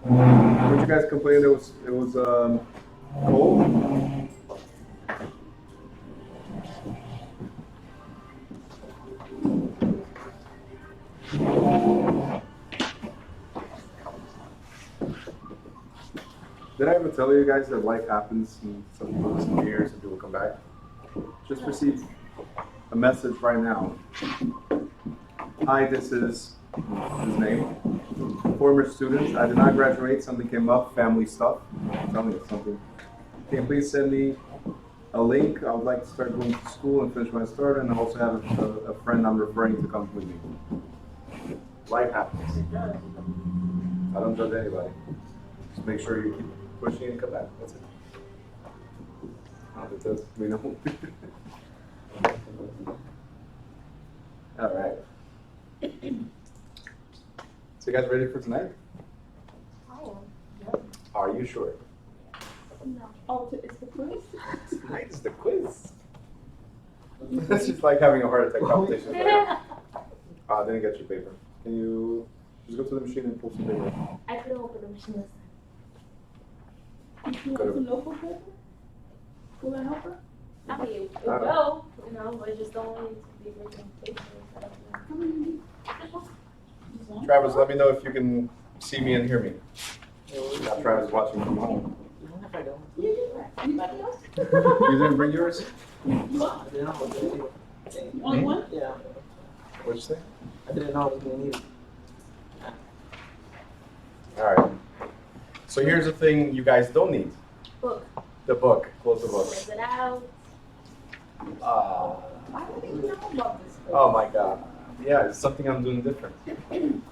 Weren't you guys complaining it was cold? Did I ever tell you guys that life happens and some people disappear, some people come back? Just received a message right now. Hi, this is his name. Former student. I did not graduate. Something came up, family stuff. Tell me something. Can you please send me a link? I would like to start going to school and finish my start, and I also have a friend I'm referring to come with me. Life happens. I don't judge anybody. Just make sure you keep pushing and come back. That's it. It does. We know. All right. So you guys ready for tonight? I am. Yep. Are you sure? No. Oh, it's the quiz? Tonight is the quiz. It's just like having a heart attack competition. I didn't get your paper. Can you just go to the machine and pull some paper? I couldn't open the machine this time. You want some notebook paper? Will that help her? I mean, it will, you know, but just don't want it to be making papers. How many do you need? Just one? Travis, let me know if you can see me and hear me. Now Travis is watching from home. Yeah. Anybody else? You didn't bring yours? Only one? Yeah, What'd you say? I didn't know I was gonna need it. All right. So here's the thing you guys don't need. Book. The book. Close the book. Rip it out. I didn't even know about this. Oh my God. Yeah, it's something I'm doing different. Don't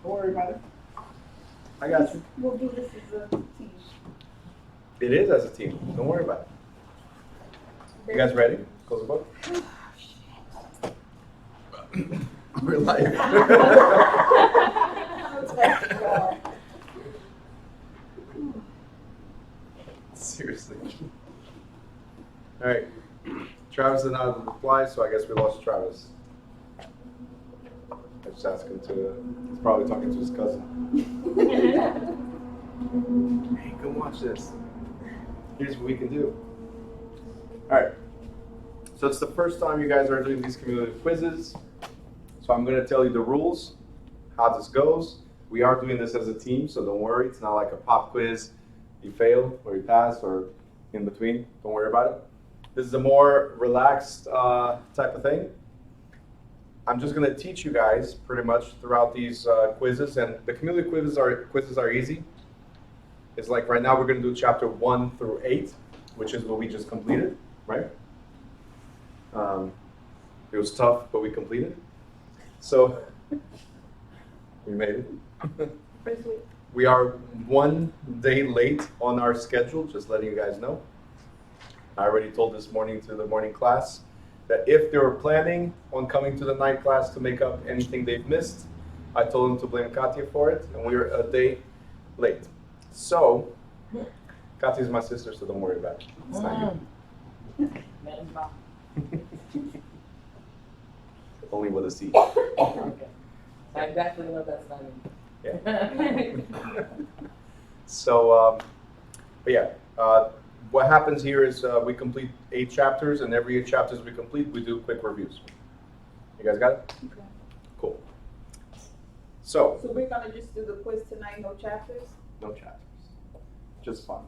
worry about it. I got you. We'll do this as a team. It is as a team. Don't worry about it. You guys ready? Close the book. We're live. Seriously. All right. Travis did not reply, so I guess we lost Travis. I just asked him to. He's probably talking to his cousin. Hey, come watch this. Here's what we can do. All right. So it's the first time you guys are doing these cumulative quizzes. So I'm going to tell you the rules, how this goes. We are doing this as a team, so don't worry. It's not like a pop quiz. You fail or you pass or in between. Don't worry about it. This is a more relaxed type of thing. I'm just going to teach you guys pretty much throughout these quizzes, and the cumulative quizzes are easy. It's like right now we're going to do chapter 1 through 8, which is what we just completed, right? It was tough, but we completed. So we made it. We are 1 day late on our schedule, just letting you guys know. I already told this morning to the morning class that if they were planning on coming to the night class to make up anything they've missed, I told them to blame Katya for it, and we were a day late. So, Katya's my sister, so don't worry about it. It's not you. Only with a C. Okay. I exactly know that's not me. Yeah. So, but yeah, what happens here is we complete 8 chapters, and every 8 chapters we complete, we do quick reviews. You guys got it? Okay. Cool. So, So we're gonna just do the quiz tonight, no chapters? no chapters. Just fun.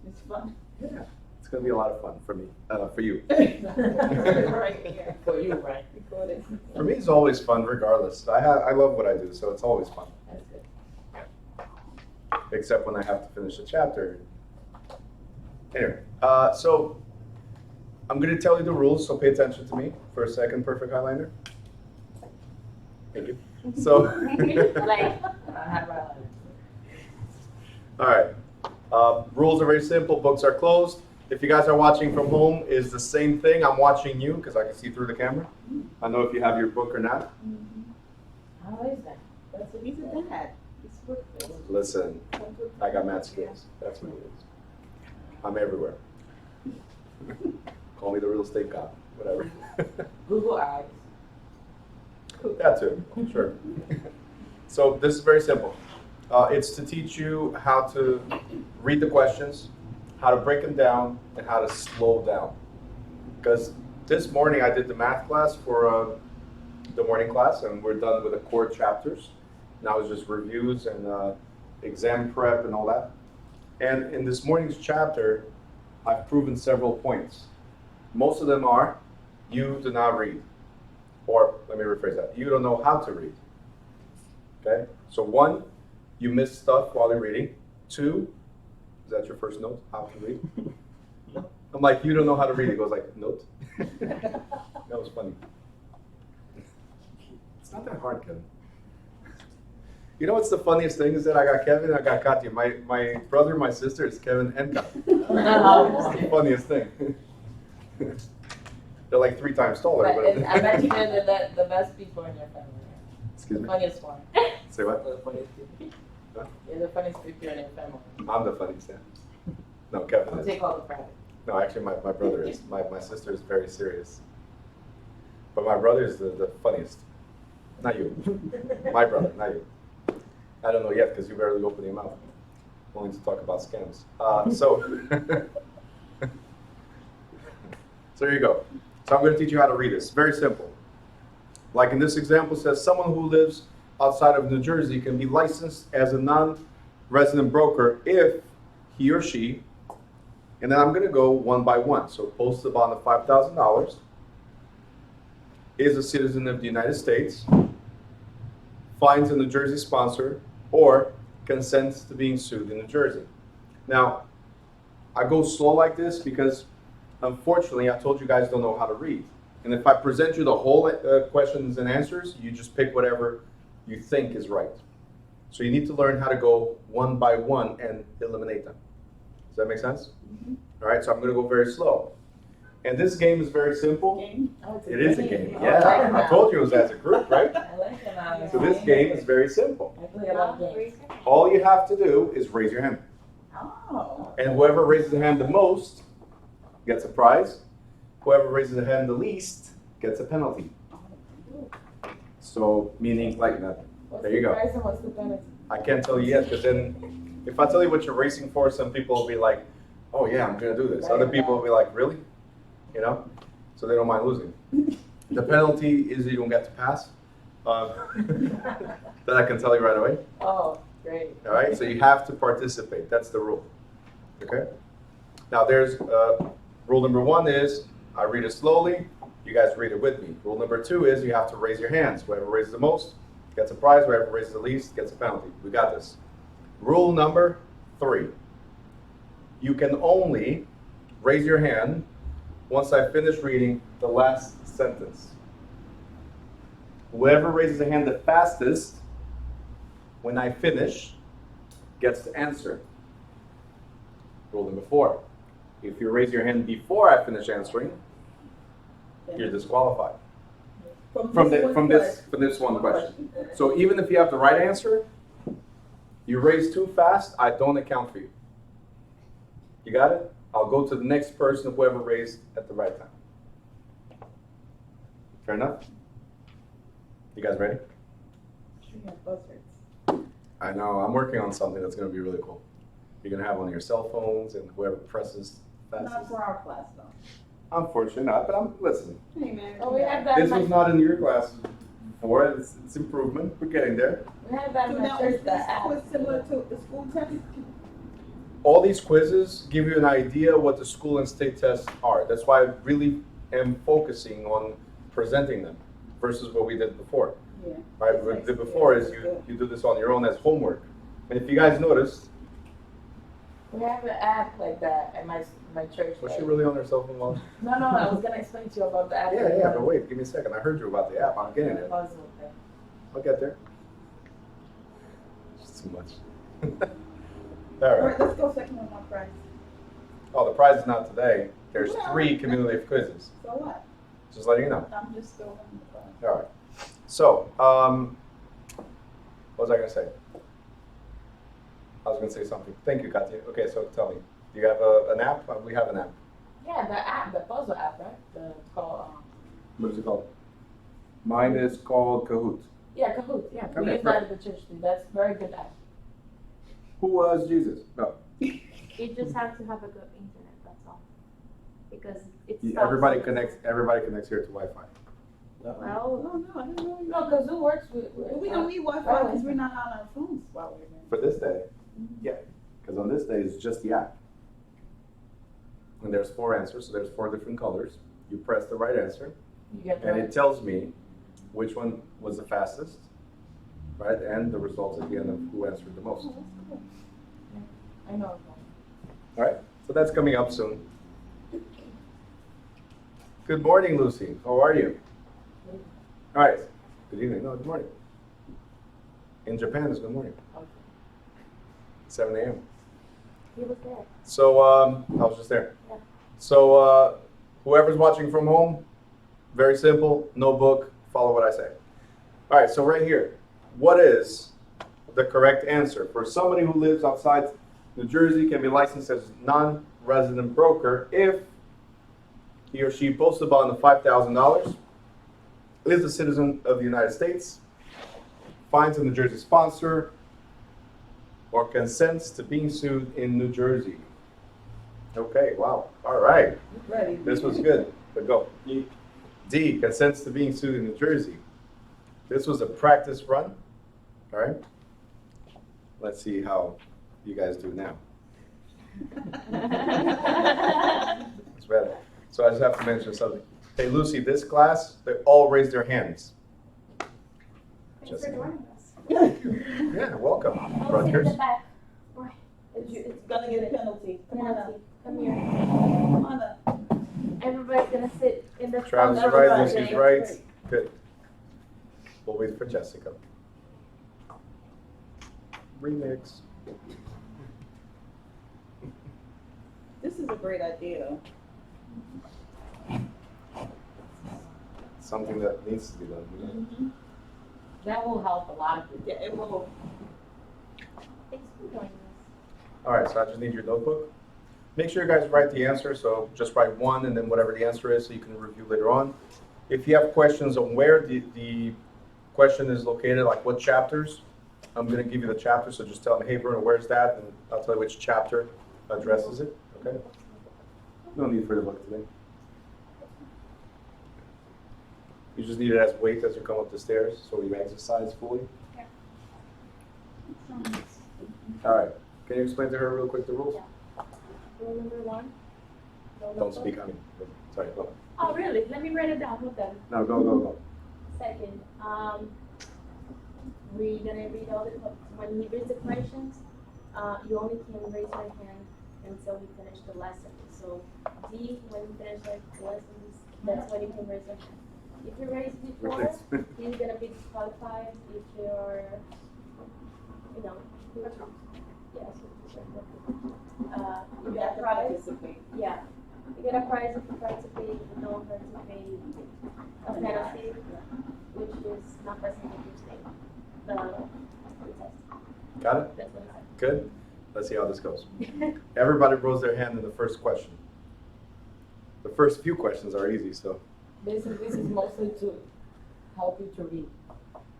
It's fun. Yeah. It's going to be a lot of fun for me, for you. Right, yeah. For you, right? Record it. For me, it's always fun regardless. I love what I do, so it's always fun. That's good. Except when I have to finish a chapter. Anyway, so I'm going to tell you the rules, so pay attention to me for a second, perfect highliner. Thank you. So, Like, I have my life. all right. Rules are very simple. Books are closed. If you guys are watching from home, it's the same thing. I'm watching you because I can see through the camera. I know if you have your book or not. How is that? That's what He's a dad. He's good. Listen, I got math skills. That's what it is. I'm everywhere. Call me the real estate cop, whatever. Google Eyes. That too, sure. So this is very simple. It's to teach you how to read the questions, how to break them down, and how to slow down. Because this morning I did the math class for the morning class, and we're done with the core chapters. Now it's just reviews and exam prep and all that. And in this morning's chapter, I've proven several points. Most of them are, you do not read. Or, let me rephrase that, you don't know how to read. Okay? So 1, you miss stuff while you're reading. 2, is that your first note, how to read? I'm like, you don't know how to read. It goes like, note. That was funny. It's not that hard, Kevin. You know what's the funniest thing is that I got Kevin and I got Katya. My brother and my sister is Kevin and Katya. It's the funniest thing. They're like 3 times taller. But I bet you they're the best people in your family. Excuse The me? funniest one. Say what? The funniest people. Huh? You're the funniest people in your family. I'm the funniest, yeah. No, Kevin I'll is. take all the credit. No, actually, my brother is. My sister is very serious. But my brother is the funniest. Not you. My brother, not you. I don't know yet because you barely open your mouth. Only to talk about scams. So here you go. So I'm going to teach you how to read this. Very simple. Like in this example, it says someone who lives outside of New Jersey can be licensed as a non-resident broker if he or she, and then I'm going to go one by one. So post a bond of $5,000, is a citizen of the United States, finds a New Jersey sponsor, or consents to being sued in New Jersey. Now, I go slow like this because, unfortunately, I told you guys don't know how to read. And if I present you the whole questions and answers, you just pick whatever you think is right. So you need to learn how to go one by one and eliminate them. Does that make sense? Mm-hmm. All right, so I'm going to go very slow. And this game is very simple. Game. Oh, it's It is a game. I Yeah, like I that. told you it was as a group, right? I like it now. So this game is very simple. I play a lot of games. All you have to do is raise your hand. Oh. And whoever raises their hand the most gets a prize. Whoever raises their hand the least gets a penalty. So, meaning like that. What's There you the go. price and what's the penalty? I can't tell you yet, because then if I tell you what you're racing for, some people will be like, oh yeah, I'm going to do this. Other people will be like, really? You know? So they don't mind losing. The penalty is you don't get to pass. That I can tell you right away. Oh, great. All right, so you have to participate. That's the rule. Okay? Now there's rule number 1 is I read it slowly. You guys read it with me. Rule number 2 is you have to raise your hands. Whoever raises the most gets a prize. Whoever raises the least gets a penalty. We got this. Rule number 3. You can only raise your hand once I finish reading the last sentence. Whoever raises a hand the fastest when I finish gets to answer. Rule number 4. If you raise your hand before I finish answering, you're disqualified from this one question. So even if you have the right answer, you raise too fast, I don't account for you. You got it? I'll go to the next person, whoever raised at the right time. Fair enough? You guys ready? I know, I'm working on something that's going to be really cool. You're going to have one of your cell phones, and whoever presses Not fastest. for our class, though. Unfortunately not, but I'm listening. Hey, man. Oh, we have that. This in was my, not in your class before. It's improvement. We're getting there. we have that in So my now, church. is this That quiz app. similar to the school test? All these quizzes give you an idea what the school and state tests are. That's why I really am focusing on presenting them versus what we did before. Yeah. Right? What we did before is you do this on your own as homework. And if you guys noticed, We have an app like that at my church. was she really on her cell phone while? No, I was gonna explain to you about the app. Yeah, but wait, give me a second. I heard you about the app. I'm getting there. Puzzle thing. I'll get there. It's too much. All All right, right. let's go second on my prize. Oh, the prize is not today. There's 3 cumulative quizzes. So what? Just letting you know. I'm just throwing the prize. All right. So, what was I going to say? I was going to say something. Thank you, Katya. Okay, so tell me. Do you have an app? We have an app. Yeah, the app, the puzzle app, right? It's called. What is it called? Mine is called Kahoot. Yeah, Kahoot. Yeah, we Okay, use that at the church too. That's a very good app. Who was Jesus? No. You just have to have a good internet, that's all. Because it's Everybody connects here to Wi-Fi. Well, Oh, no, I didn't know. No, because who works with We don't need Wi-Fi because we're not on our phones while we're there. For this day, yeah. Because on this day it's just the app. And there's 4 answers, so there's 4 different colors. You press the right answer, You get and the it tells me which one was the fastest, right? And the results at the end of who answered the most. Oh, that's cool. I know. All right, so that's coming up soon. Good morning, Lucy. How are you? All right. Good evening. No, good morning. In Japan, it's good morning. Okay. 7 a.m. he was there. So I was just there. Yeah. So whoever's watching from home, very simple, no book, follow what I say. All right, so right here, what is the correct answer? For somebody who lives outside New Jersey, can be licensed as non-resident broker if he or she posts a bond of $5,000, is a citizen of the United States, finds a New Jersey sponsor, or consents to being sued in New Jersey. Okay, wow, all right. Ready. This was good, but go. D, consents to being sued in New Jersey. This was a practice run, all right? Let's see how you guys do now. It's better. So I just have to mention something. Hey, Lucy, this class, they all raised their hands. Thanks for joining us. Yeah, welcome, I'll sit in Rutgers. the back. Right. It's gonna get a penalty. Come on up. Come here. Come on up. Everybody's gonna sit in the Travis is front right, row Lucy's today. right. Good. We'll wait for Jessica. Remix. This is a great idea. Something that needs to be done. You know? That will help a lot of people. Yeah, it will. Thanks for joining us. All right, so I just need your notebook. Make sure you guys write the answer, so just write 1 and then whatever the answer is so you can review later on. If you have questions on where the question is located, like what chapters, I'm going to give you the chapter, so just tell me, hey Bruno, where's that? And I'll tell you which chapter addresses it, okay? No need for the book today. You just need it as weight as you come up the stairs, so you exercise fully. All right, can you explain to her real quick the rules? Rule number 1. Don't speak, I mean, sorry, go. Oh, really? Let me write it down. Hold on. No, go. Second, we're gonna read all the, when he reads the questions, you only can raise your hand until we finish the lesson. So D, when we finish the lessons, that's when you can raise your hand. If you raise before, he's gonna be disqualified if you're, you know, yes. You You get have a to prize. participate. Yeah, you get a prize if you participate. If you don't participate, a penalty, which is not present in your state. The test. Got it? That's what it Good? Let's see how this goes. says. Everybody rose their hand in the first question. The first few questions are easy, so. This is mostly to help you to read.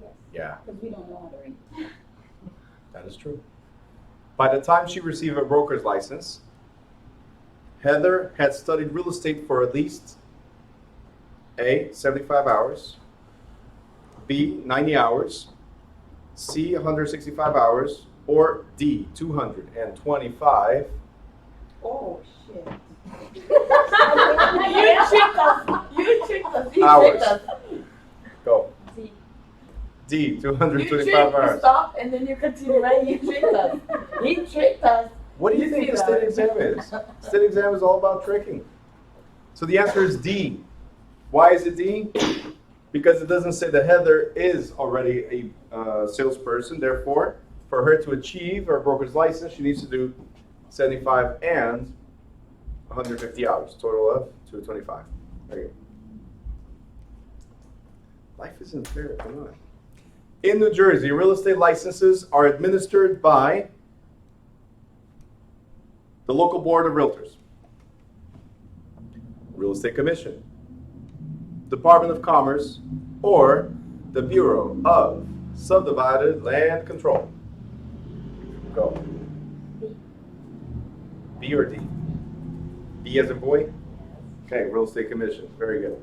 Yes. Yeah, Because we don't know how to read. that is true. By the time she received a broker's license, Heather had studied real estate for at least A, 75 hours, B, 90 hours, C, 165 hours, or D, 225 Oh, shit. You tricked us. You tricked us. You hours. tricked us. Go. D. D, You 225 tricked hours. us. Stop, and then you continue right. You tricked us. He tricked us. What do you You think see the that? state exam is? State exam is all about tricking. So the answer is D. Why is it D? Because it doesn't say that Heather is already a salesperson. Therefore, for her to achieve her broker's license, she needs to do 75 and 150 hours, total of 225. There you go. Life isn't fair, come on. In New Jersey, real estate licenses are administered by the local board of realtors, real estate commission, Department of Commerce, or the Bureau of Subdivided Land Control. Go. B or D? B as in boy? Okay, real estate commission. Very good.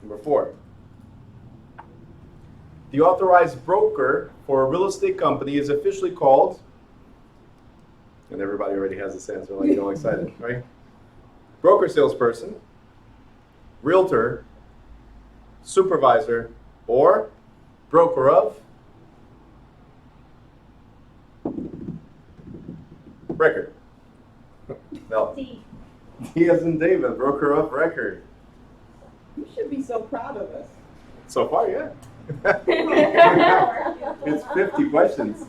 Number 4. The authorized broker for a real estate company is officially called, and everybody already has this answer, like, you're all excited, right? Broker salesperson, realtor, supervisor, or broker of record. No. D. D as in David, broker of record. You should be so proud of us. So far, yeah. It's 50 questions.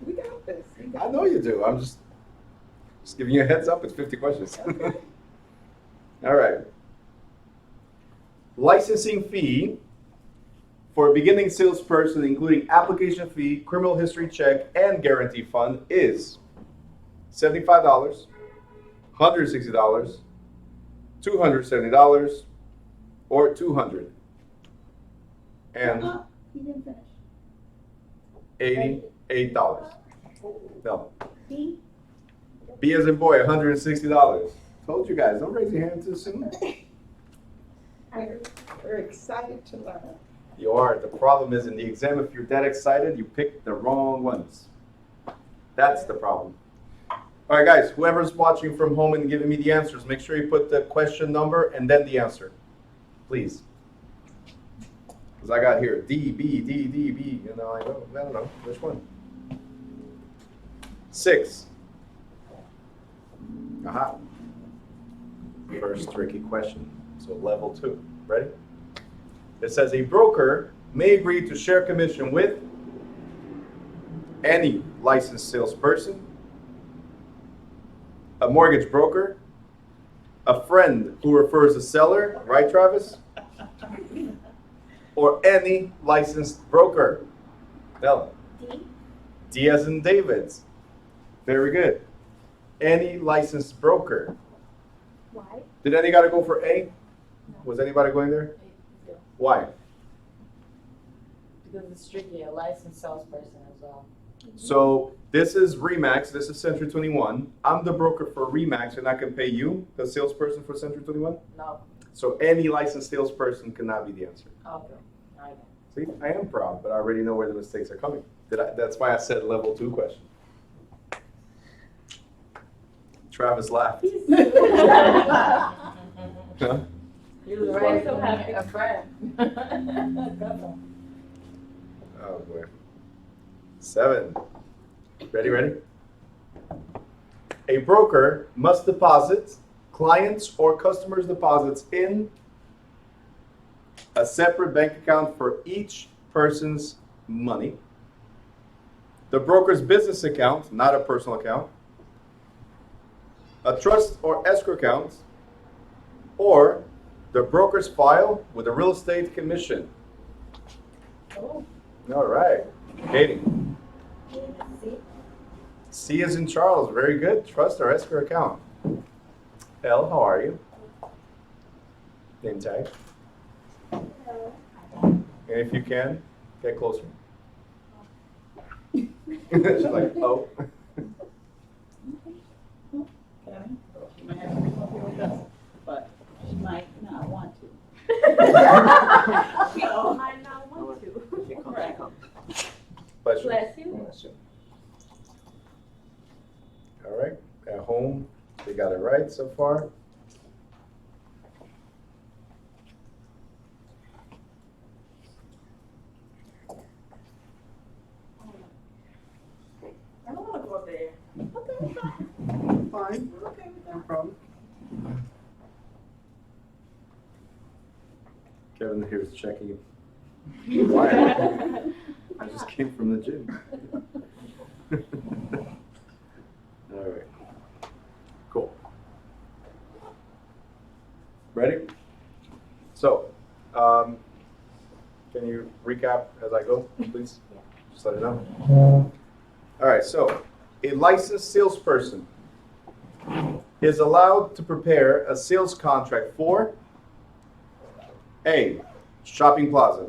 We got this. We got I know you do. I'm just giving you a heads up. It's 50 questions. All right. Licensing fee for a beginning salesperson, including application fee, criminal history check, and guarantee fund, is $75, $160, $270, or $200. And He didn't finish. $88. No. B? B as in boy, $160. Told you guys, don't raise your hand too soon. We're excited to learn. You are. The problem is in the exam, if you're that excited, you pick the wrong ones. That's the problem. All right, guys, whoever's watching from home and giving me the answers, make sure you put the question number and then the answer, please. Because I got here D, B, D, D, B. You know, I don't know. Which one? 6. Aha. First tricky question. So level 2. Ready? It says a broker may agree to share commission with any licensed salesperson, a mortgage broker, a friend who refers a seller, right, Travis? Or any licensed broker. No. D. D as in David's. Very good. Any licensed broker. Y. Did any gotta go for A? No. Was anybody going there? Yeah, Why? because it's strictly a licensed salesperson as well. So this is Remax, this is Century 21. I'm the broker for Remax and I can pay you, the salesperson for Century 21? No. So any licensed salesperson cannot be the answer. Okay. Alright. See, I am proud, but I already know where the mistakes are coming. That's why I said level 2 question. Travis laughed. Huh? You was Right, right. so happy. A friend. Oh boy. 7. Ready? A broker must deposit clients' or customers' deposits in a separate bank account for each person's money. The broker's business account, not a personal account. A trust or escrow account. Or the broker's file with a real estate commission. Oh. All right. Katie. C. C is in Charles. Very good. Trust or escrow account. L, how are you? Name tag. And if you can, get closer. She's like, oh. Okay. She might have to come up here with us, but she might not want to. She might not want to. Right. Bless you. Bless you. Bless you. All right. At home, they got it right so far. I don't want to go up there. Okay, fine. Fine. We're okay with No that. problem. Kevin here is checking. Why? I just came from the gym. All right. Cool. Ready? So, can you recap as I go, please? Just let it know. All right, so a licensed salesperson is allowed to prepare a sales contract for A, shopping plaza,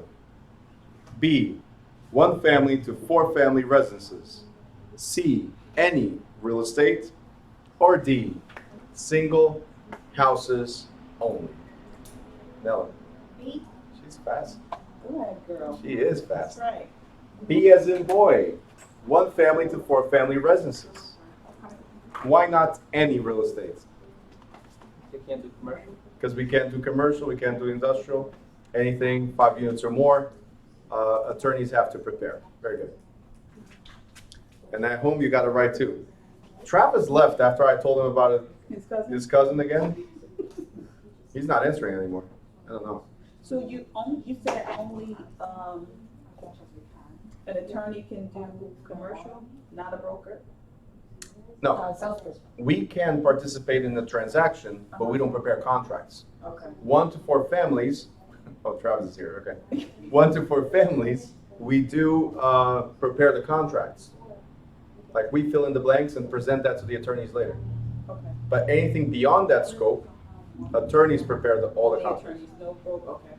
B, 1 family to 4 family residences. C, any real estate. Or D, single houses only. Nella, B. she's fast. Go ahead, girl. She is That's fast. right. B as in boy, 1 family to 4 family residences. Why not any real estate? They can't do commercial. Because we can't do commercial, we can't do industrial, anything 5 units or more, attorneys have to prepare. Very good. And at home, you got it right too. Travis left after I told him about it, His cousin? his cousin again. He's not answering anymore. I don't know. So you said only, an attorney can do commercial, not a broker? No, Salesperson. we can participate in the transaction, but we don't prepare contracts. Okay. 1 to 4 families, oh, Travis is here, okay. 1 to 4 families, we do prepare the contracts. Like we fill in the blanks and present that to the attorneys later. Okay. But anything beyond that scope, attorneys prepare all the contracts. Attorneys, no broker, okay.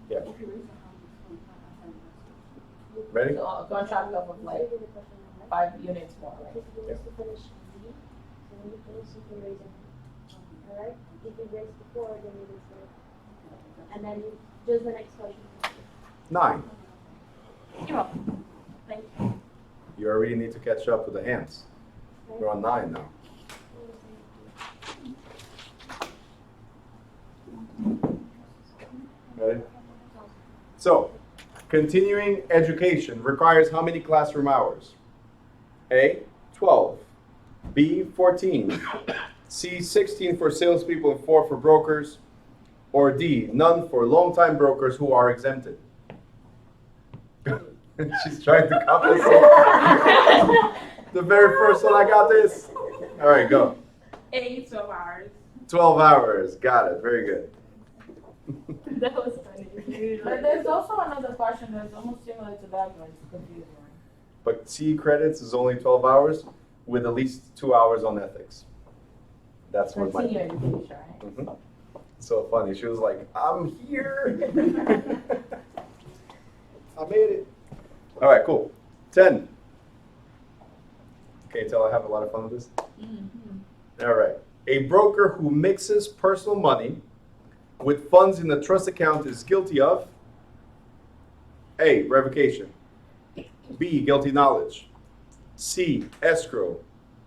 Yeah. Ready? So a contract of like 5 units more, right? If you wish to finish D, so when you finish, you can raise your hand. Alright? If you raise before, then you raise it. And then just the next question. 9. You're welcome. Thank you. You already need to catch up with the hands. We're on 9 now. Ready? So, continuing education requires how many classroom hours? A, 12. B, 14. C, 16 for salespeople and 4 for brokers. Or D, none for long-time brokers who are exempted. She's trying to compensate. The very first one I got this. All right, go. 8 hours. 12 hours. Got it. Very good. That was funny. But there's also another question that's almost similar to that, but it's confusing. But C credits is only 12 hours with at least 2 hours on ethics. That's what my. Senior education, right? Mhm. So funny. She was like, I'm here. I made it. All right, cool. 10. Can you tell I have a lot of fun with this? All right. A broker who mixes personal money with funds in the trust account is guilty of A, revocation. B, guilty knowledge. C, escrow.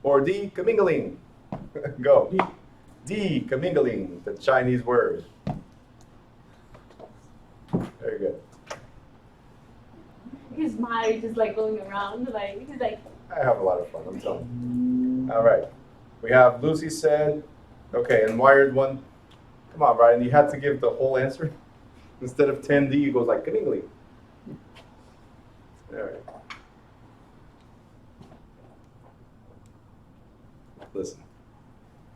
Or D, commingling. Go. D, commingling, the Chinese word. Very good. His mind just like going around, like he's like. I have a lot of fun, I'm telling you. All right. We have Lucy said, okay, and wired one. Come on, Brian, you had to give the whole answer. Instead of 10D, you goes like commingling. All right. Listen,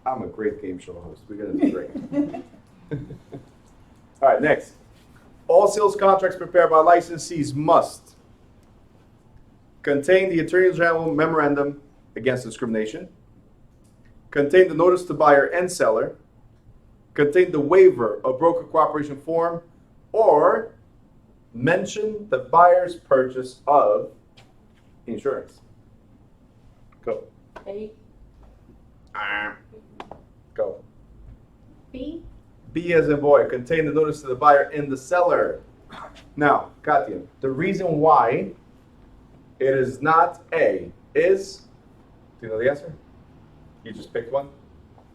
I'm a great game show host. We're gonna do great. All right, next. All sales contracts prepared by licensees must contain the Attorney General memorandum against discrimination, contain the notice to buyer and seller, contain the waiver of broker cooperation form, or mention the buyer's purchase of insurance. Go. A. Go. B. B as in boy, contain the notice to the buyer and the seller. Now, Katya, the reason why it is not A is, do you know the answer? You just picked one?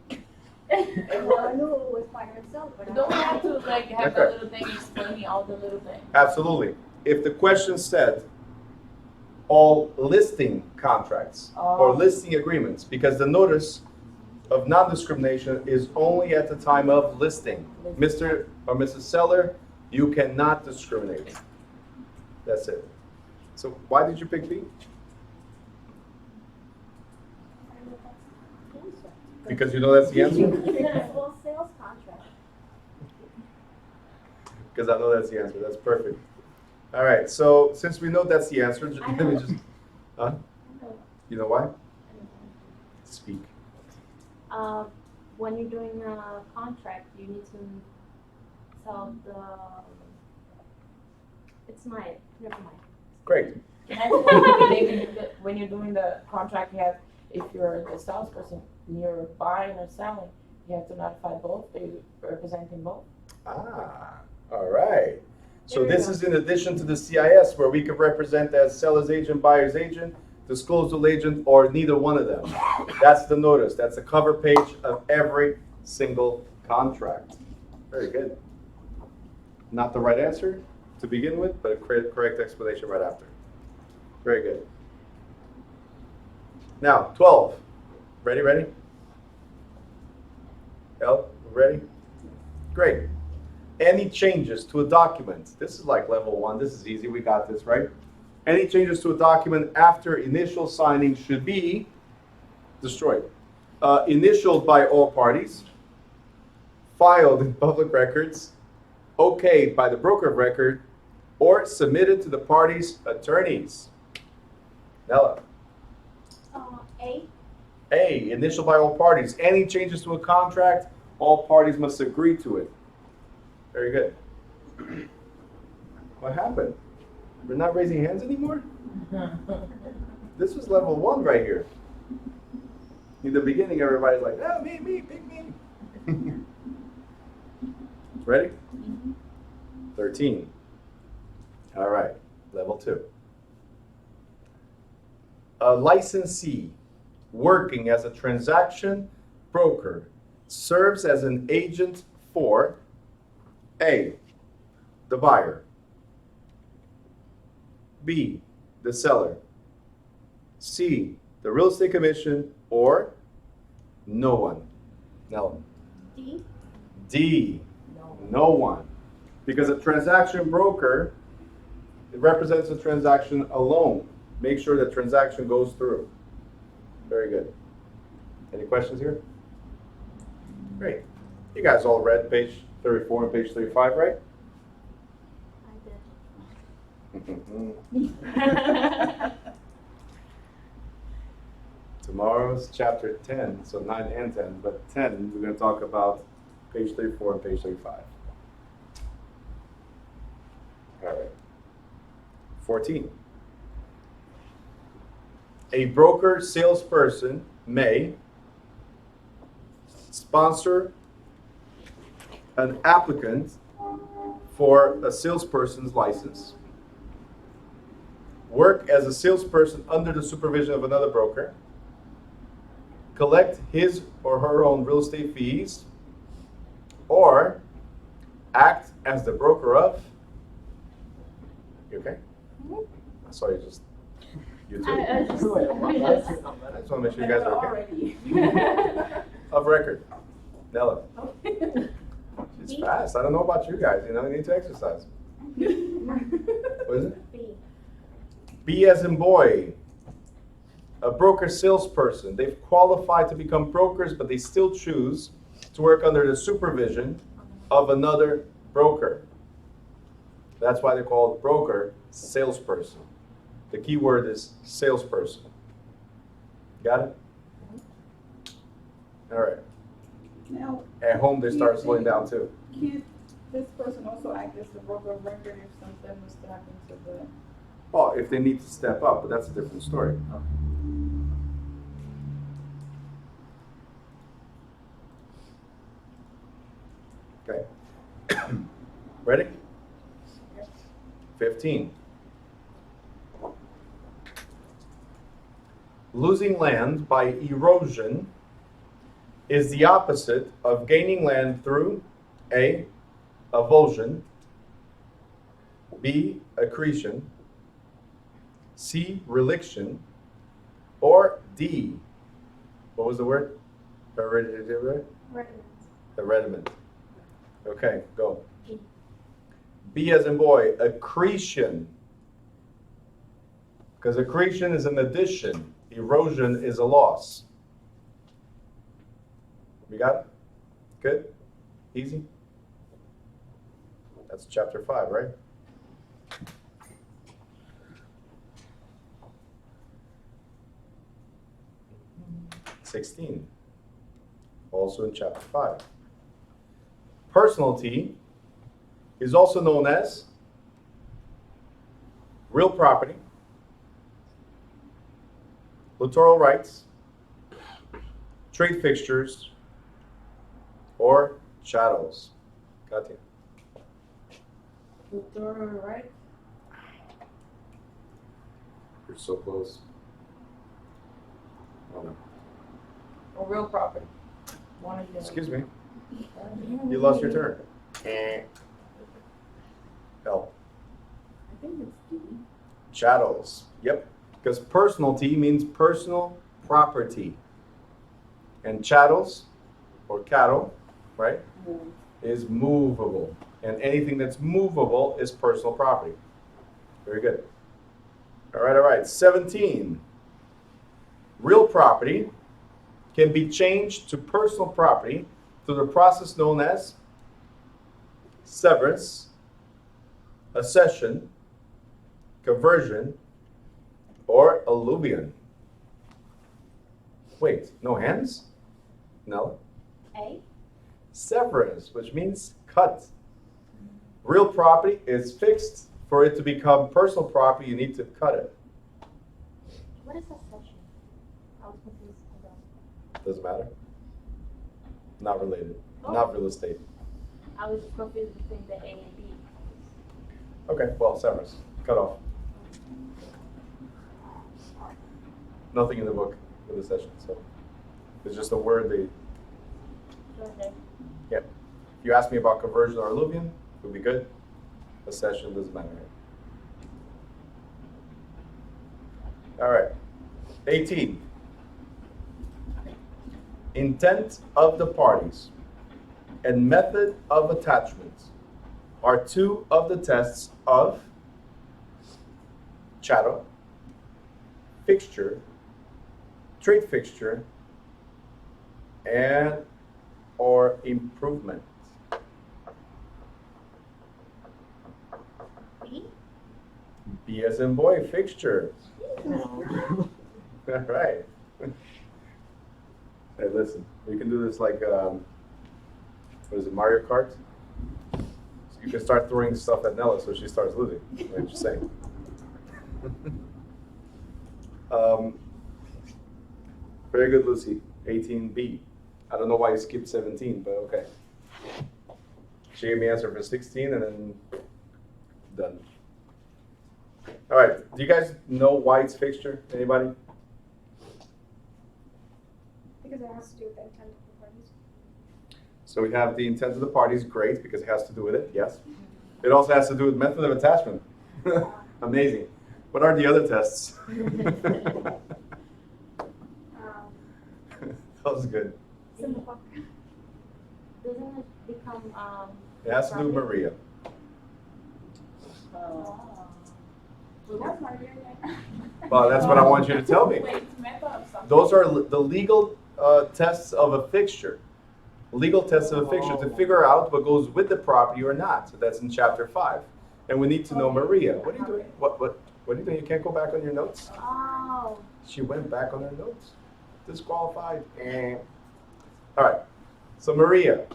Well, I knew it was by herself, but Don't we have to like have Okay. that little thing explaining all the little things? Absolutely. If the question said all listing contracts or Oh. listing agreements, because the notice of non-discrimination is only at the time of listing. Mr. or Mrs. Seller, you cannot discriminate. That's it. So why did you pick B? Because you know that's the answer? Full sales contract. Because I know that's the answer. That's perfect. All right. So since we know that's the answer, I let me know. just. Huh? You know why? Speak. When you're doing a contract, you need to tell the. It's my. Never mind. Great. Next one, maybe when you're doing the contract, you have, if you're the salesperson and you're buying or selling, you have to notify both, are you representing both? Ah, all right. So There we this go. is in addition to the CIS where we could represent as seller's agent, buyer's agent, disclosure agent, or neither one of them. That's the notice. That's the cover page of every single contract. Very good. Not the right answer to begin with, but a correct explanation right after. Very good. Now, 12. Ready? El, ready? Great. Any changes to a document? This is like level 1. This is easy. We got this, right? Any changes to a document after initial signing should be destroyed. Initialed by all parties, filed in public records, okayed by the broker of record, or submitted to the parties' attorneys. Nella. A. A, initialed by all parties. Any changes to a contract, all parties must agree to it. Very good. What happened? We're not raising hands anymore? This was level 1 right here. In the beginning, everybody's like, oh, me, pick me. Ready? 13. All right, level 2. A licensee working as a transaction broker serves as an agent for A, the buyer, B, the seller, C, the real estate commission, or no one. No. D. D, no one. Because a transaction broker, it represents a transaction alone. Make sure the transaction goes through. Very good. Any questions here? Great. You guys all read page 34 and page 35, right? I Tomorrow's chapter 10, so 9 and 10, but 10, we're going to talk about page 34 and page 35. All right. 14. A broker salesperson may sponsor an applicant for a salesperson's license, work as a salesperson under the supervision of another broker, collect his or her own real estate fees, or act as the broker of. You okay? I saw you just. You too. I just. I just want to make sure you guys are okay. Of record. Nella. She's fast. I don't know about you guys. You need to exercise. What is it? B. B as in boy. A broker salesperson. They've qualified to become brokers, but they still choose to work under the supervision of another broker. That's why they call it broker salesperson. The key word is salesperson. Got it? All right. Now, At home, they start slowing down too. can this person also act as the broker of record if something was to happen to the? Oh, if they need to step up, but that's a different story. Okay. Ready? 15. Losing land by erosion is the opposite of gaining land through A, avulsion, B, accretion, C, reliction, or D, what was the word? Hereditary? Hereditament. Okay, go. B. B as in boy, accretion. Because accretion is an addition. Erosion is a loss. We got it? Good? Easy? That's chapter 5, right? (16) Also in chapter 5. Personality is also known as real property, littoral rights, trade fixtures, or chattels. Katya. Littoral right? You're so close. Oh, no. Or real property? One of the. Excuse me. You lost your turn. L. I think it's D. Chattels. Yep. Because personalty means personal property. And chattels, or cattle, right, is movable. And anything that's movable is personal property. Very good. All right. 17. Real property can be changed to personal property through the process known as severance, accession, conversion, or alluvion. Wait, no hands? No. A? Severance, which means cut. Real property is fixed. For it to become personal property, you need to cut it. What is accession? I was confused about. Doesn't matter. Not related. Not real estate. I was confused between the A and B. Okay, well, severance. Cut off. Nothing in the book for the session, so it's just a word they. Okay. Yep. If you ask me about conversion or alluvion, it would be good. Accession doesn't matter. All right. 18. Intent of the parties and method of attachment are two of the tests of chattel, fixture, trade fixture, and or improvement. B? B as in boy, fixture. All right. Hey, listen, we can do this like, what is it, Mario Kart? So you can start throwing stuff at Nella so she starts losing. I'm just saying. Very good, Lucy. 18B. I don't know why you skipped 17, but okay. She gave me answer for 16 and then done. All right, do you guys know why it's fixture? Anybody? Because it has to do with the intent of the parties. So we have the intent of the parties, great, because it has to do with it, yes. It also has to do with method of attachment. Amazing. What are the other tests? That was good. Simple. Doesn't it become, It has to do with Maria. That's my idea. Well, that's what I want you to tell me. Wait, method of something. Those are the legal tests of a fixture. Legal tests of a fixture to figure out what goes with the property or not. So that's in chapter 5. And we need to know Maria. What are you doing? What are you doing? You can't go back on your notes? oh, She went back on her notes. Disqualified. All right. So Maria,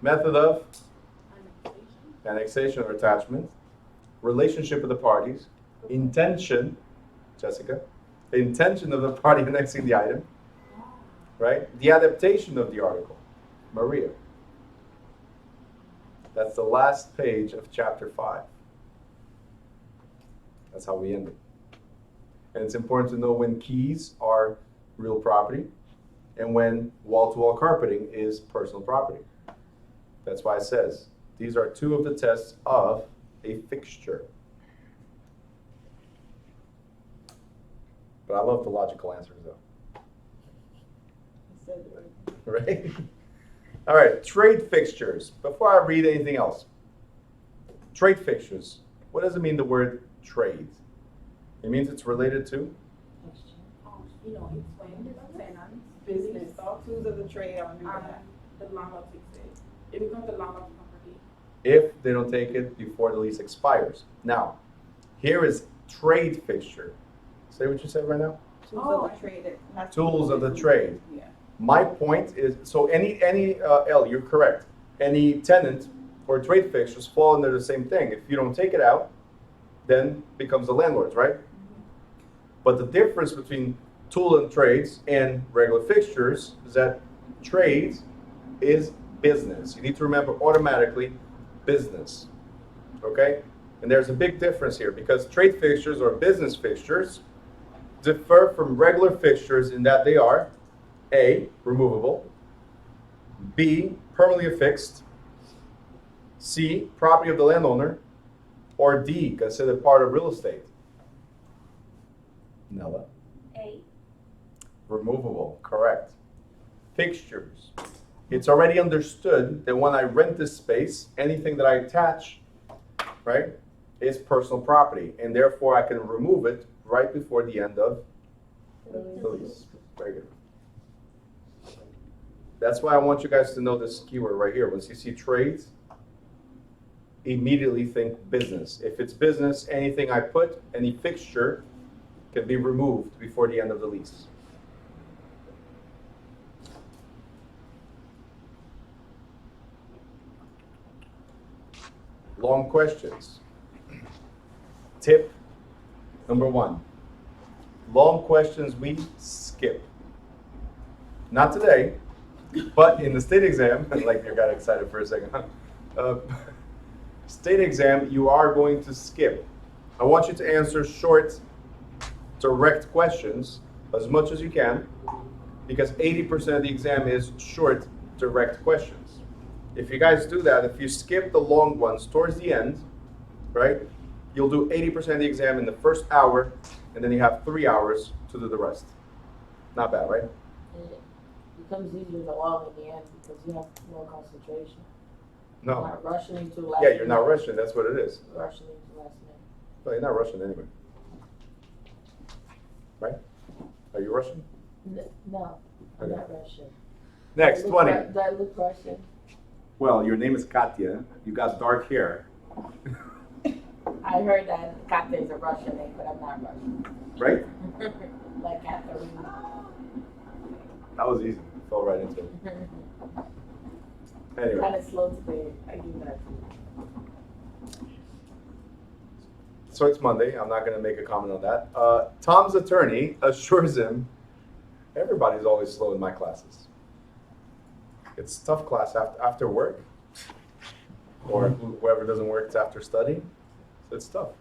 method of annexation or attachment, relationship of the parties, intention, Jessica, the intention of the party annexing the item, right? The adaptation of the article, Maria. That's the last page of chapter 5. That's how we end it. And it's important to know when keys are real property and when wall-to-wall carpeting is personal property. That's why it says these are two of the tests of a fixture. But I love the logical answers though. Right? All right, trade fixtures. Before I read anything else, trade fixtures. What does it mean, the word trade? It means it's related to? You know, it's when tenants, business, all tools of the trade are under that. The landlord takes it. It becomes the landlord's property. If they don't take it before the lease expires. Now, here is trade fixture. Say what you said right now. Tools of the trade. That has to do Tools of the with- trade. Yeah. My point is, so any L, you're correct. Any tenant or trade fixtures fall under the same thing. If you don't take it out, then becomes the landlord's, right? But the difference between tool and trades and regular fixtures is that trades is business. You need to remember automatically business, okay? And there's a big difference here because trade fixtures or business fixtures differ from regular fixtures in that they are A, removable, B, permanently affixed, C, property of the landowner, or D, considered part of real estate. Nella. A. Removable, correct. Fixtures. It's already understood that when I rent this space, anything that I attach, right, is personal property, and therefore I can remove it right before the end of the lease. Very good. That's why I want you guys to know this keyword right here. Once you see trades, immediately think business. If it's business, anything I put, any fixture, can be removed before the end of the lease. Long questions. Tip number 1. Long questions we skip. Not today, but in the state exam, like you got excited for a second, huh? State exam, you are going to skip. I want you to answer short, direct questions as much as you can, because 80% of the exam is short, direct questions. If you guys do that, if you skip the long ones towards the end, right, you'll do 80% of the exam in the first hour, and then you have 3 hours to do the rest. Not bad, right? It becomes easier to log in the end because you have more concentration. No. You're not rushing into last Yeah, you're not minute. rushing, that's what it is. Rushing into last minute. Well, you're not rushing anyway. Right? Are you rushing? No, I'm Okay. not rushing. Next, Do I 20. look Do I look Russian? Well, your name is Katya. You got dark hair. I heard that Katya is a Russian name, but I'm not Russian. Right? Like Catherine. That was easy. Fell right into it. Anyway. Kind of slow today. I do that too. So it's Monday. I'm not going to make a comment on that. Tom's attorney assures him, everybody's always slow in my classes. It's a tough class after work, or whoever doesn't work, it's after study. So it's tough.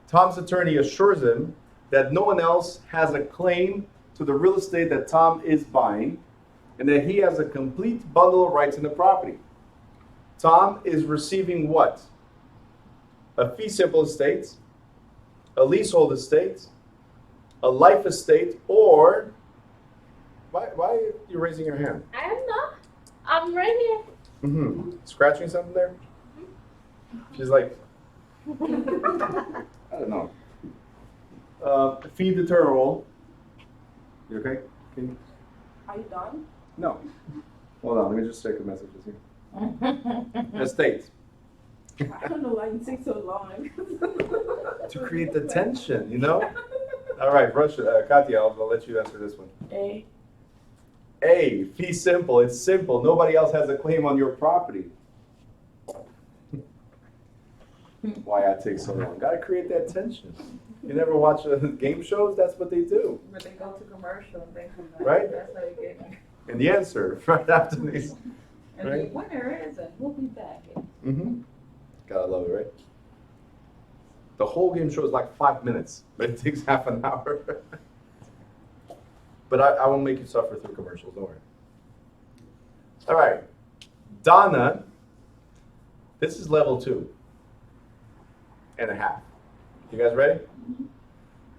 Tom's attorney assures him that no one else has a claim to the real estate that Tom is buying, and that he has a complete bundle of rights in the property. Tom is receiving what? A fee simple estate, a leasehold estate, a life estate, or why are you raising your hand? I am not. I'm right here. Mm-hmm. Scratching something there? She's like, I don't know. Fee determinable. You okay? Can you? Are you done? No. Hold on, let me just check the messages here. Estate. I don't know why you take so long. To create the tension, you know? All right, Russia, Katya, I'll let you answer this one. A. A, fee simple. It's simple. Nobody else has a claim on your property. Why I take so long? Gotta create that tension. You never watch game shows? That's what they do. But they go to commercial and they come back. Right? That's how you get me. And the answer right after these. And Right. the winner is, and we'll be back. Mm-hmm. Gotta love it, right? The whole game show is like 5 minutes, but it takes half an hour. But I won't make you suffer through commercials, don't worry. All right. Donna, this is level 2.5. You guys ready?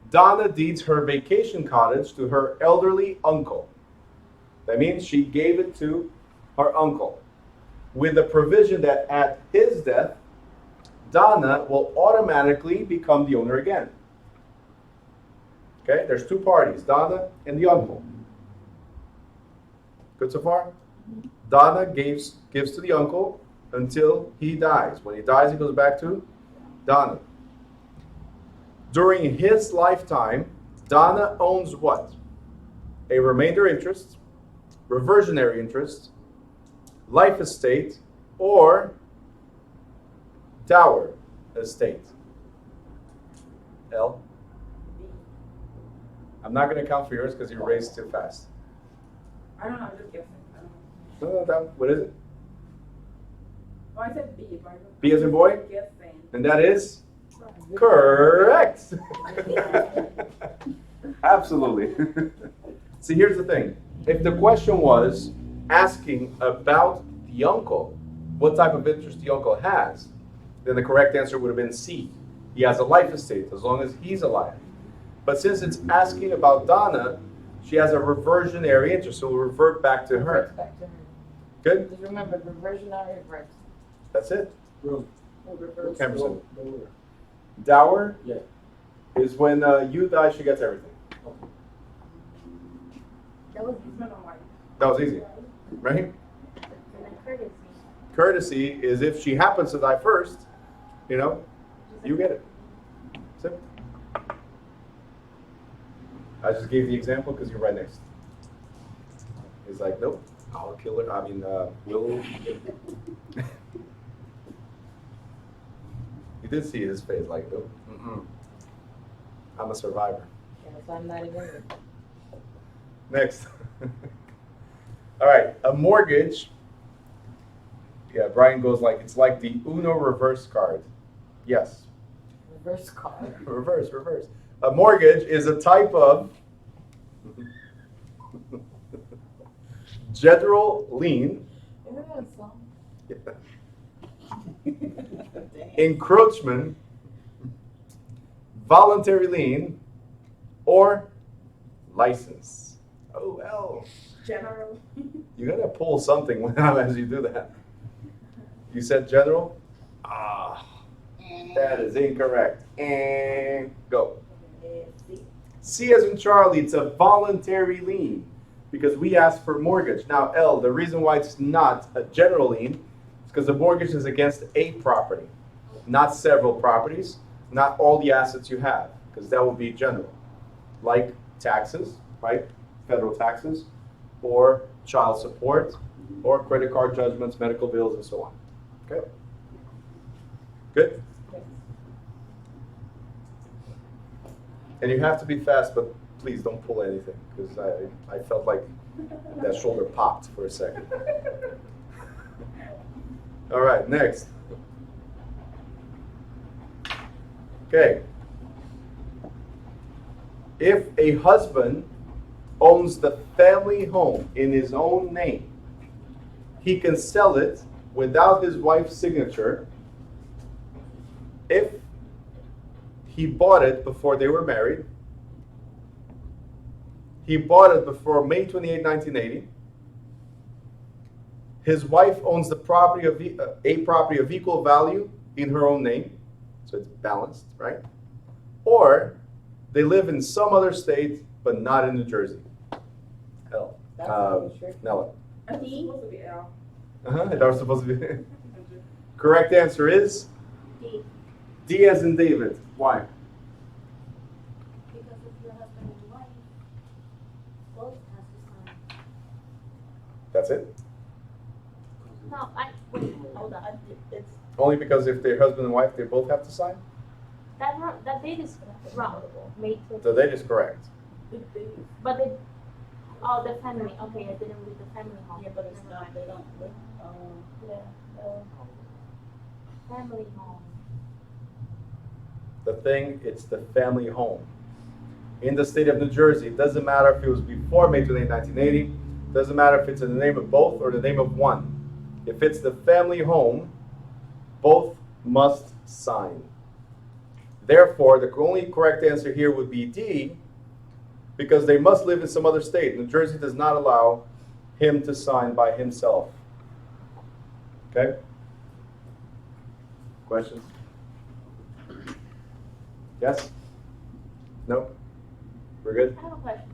Donna deeds her vacation cottage to her elderly uncle. That means she gave it to her uncle, with the provision that at his death, Donna will automatically become the owner again. Okay, there's 2 parties, Donna and the uncle. Good so far? Donna gives to the uncle until he dies. When he dies, he goes back to Donna. During his lifetime, Donna owns what? A remainder interest, reversionary interest, life estate, or dower estate. L? I'm not going to count for yours because you raised too fast. I don't know, I'm just guessing. I don't know. No, that, what is it? Oh, I said B, but I don't- B as in boy? I'm guessing. And that is correct. Absolutely. See, here's the thing. If the question was asking about the uncle, what type of interest the uncle has, then the correct answer would have been C. He has a life estate as long as he's alive. But since it's asking about Donna, she has a reversionary interest, so we'll revert back to her. Reverts back to her. Good? Just remember, reversionary reverts. That's it. Room. Reverts. Emerson. Lower. Dower Yeah. is when you die, she gets everything. That was It's not on my. That was easy, right? and then courtesy. Courtesy is if she happens to die first, you know, you get it. Simple. I just gave the example because you're right next. He's like, nope, I'll kill her. I mean, we'll. You did see his face, like, nope, I'm a survivor. Yeah, so I'm not even. Next. All right, a mortgage. Yeah, Brian goes like, it's like the Uno reverse card. Yes. Reverse card. Reverse. A mortgage is a type of general lien, Isn't that a song? encroachment, voluntary lien, or license. Oh, well. General. You gotta pull something as you do that. You said general? Ah, that is incorrect. And go. C as in Charlie, it's a voluntary lien because we asked for mortgage. Now, L, the reason why it's not a general lien is because the mortgage is against a property, not several properties, not all the assets you have, because that would be general. Like taxes, right? Federal taxes, or child support, or credit card judgments, medical bills, and so on. Okay? Good? And you have to be fast, but please don't pull anything, because I felt like that shoulder popped for a second. All right, next. Okay. If a husband owns the family home in his own name, he can sell it without his wife's signature if he bought it before they were married. He bought it before May 28, 1980. His wife owns the property of a property of equal value in her own name, so it's balanced, right? Or they live in some other state, but not in New Jersey. L. That's really tricky. Nella. I think it's supposed to be L. That was supposed to be. Correct answer is D. D as in David. Why? Because if your husband and wife, both have to sign. That's it? No, wait, hold on. It's Only because if they're husband and wife, they both have to sign? That date is wrong. May 20. The date is correct. But they, oh, the family. Okay, I didn't read the family home. yeah, but it's Never not. mind. They don't. Yeah, the family home. The thing, it's the family home. In the state of New Jersey, it doesn't matter if it was before May 28, 1980. Doesn't matter if it's in the name of both or the name of one. If it's the family home, both must sign. Therefore, the only correct answer here would be D, because they must live in some other state. New Jersey does not allow him to sign by himself. Okay? Questions? Yes? No? We're good? I have a question.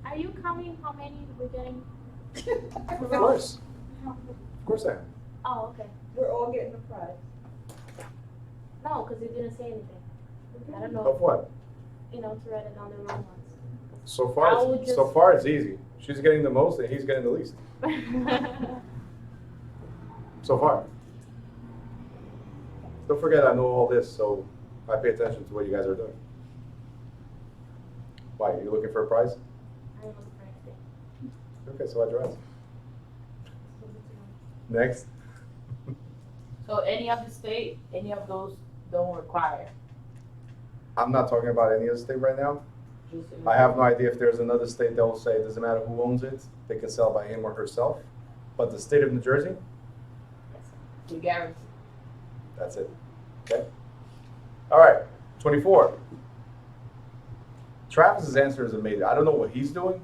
Are you counting how many we're getting? Of course. Of course I am. Oh, okay. We're all getting a prize. No, because you didn't say anything. I don't Of know, what? to write it down the wrong So I far, would so just- far it's easy. She's getting the most and he's getting the least. ones. So far. Don't forget I know all this, so I pay attention to what you guys are doing. Why, you looking for a prize? I am looking for anything. Okay, so why'd you ask? Next. So any of the state, any of those don't require? I'm not talking about any other state right now. Just- I have no idea if there's another state that will say it doesn't matter who owns it, they can sell by him or herself. But the state of New Jersey, You guarantee. that's it. Okay? All right, 24. Travis's answer is amazing. I don't know what he's doing,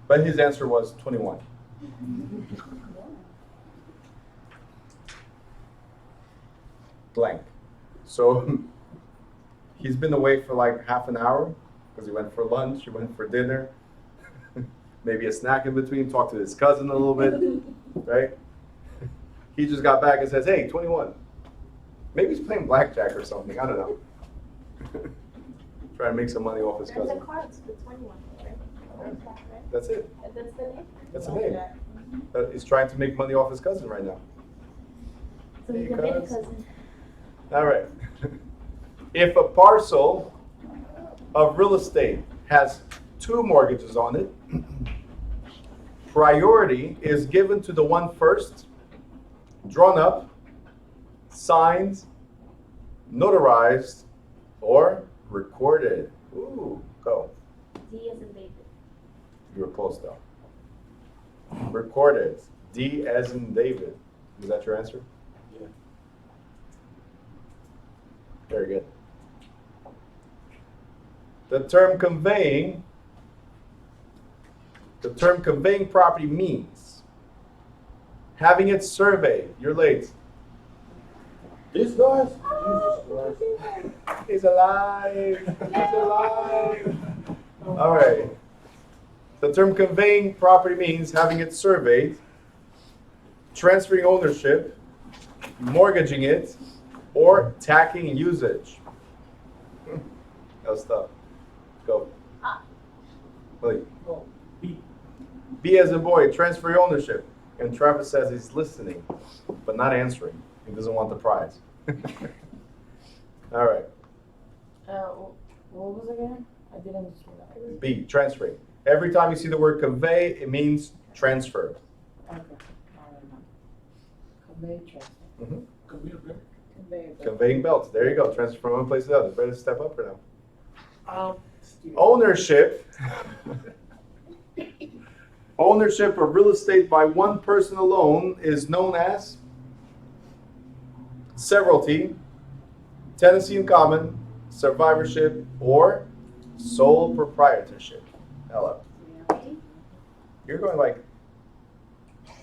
but his answer was 21. Blank. So he's been away for like half an hour because he went for lunch, he went for dinner, maybe a snack in between, talked to his cousin a little bit, right? He just got back and says, hey, 21. Maybe he's playing blackjack or something, I don't know. Trying to make some money off his There's cousin. a card to the 21, right? Right? That's it. That's the name? That's the name. But he's trying to make money off his cousin right now. So he's a Because- baby cousin. All right. If a parcel of real estate has 2 mortgages on it, priority is given to the one first, drawn up, signed, notarized, or recorded. Ooh, go. D as in David. You were close though. Recorded. D as in David. Is that your answer? Yeah. Very good. The term conveying property means having it surveyed. You're late. This guys? Jesus Christ. He's alive. He's alive. All right. The term conveying property means having it surveyed, transferring ownership, mortgaging it, or tacking usage. That was tough. Go. Wait. Oh, B. B as in boy, transfer your ownership. And Travis says he's listening, but not answering. He doesn't want the prize. All right. What was it again? I didn't understand that. B, transferring. Every time you see the word convey, it means transfer. Okay. All right, now. Convey transfer. Mhm. Come here, bro. Convey. Conveying belts. There you go. Transfer from one place to the other. Better step up for now. Excuse me. Ownership. Ownership of real estate by one person alone is known as severalty, tenancy in common, survivorship, or sole proprietorship. Hello. You're going like,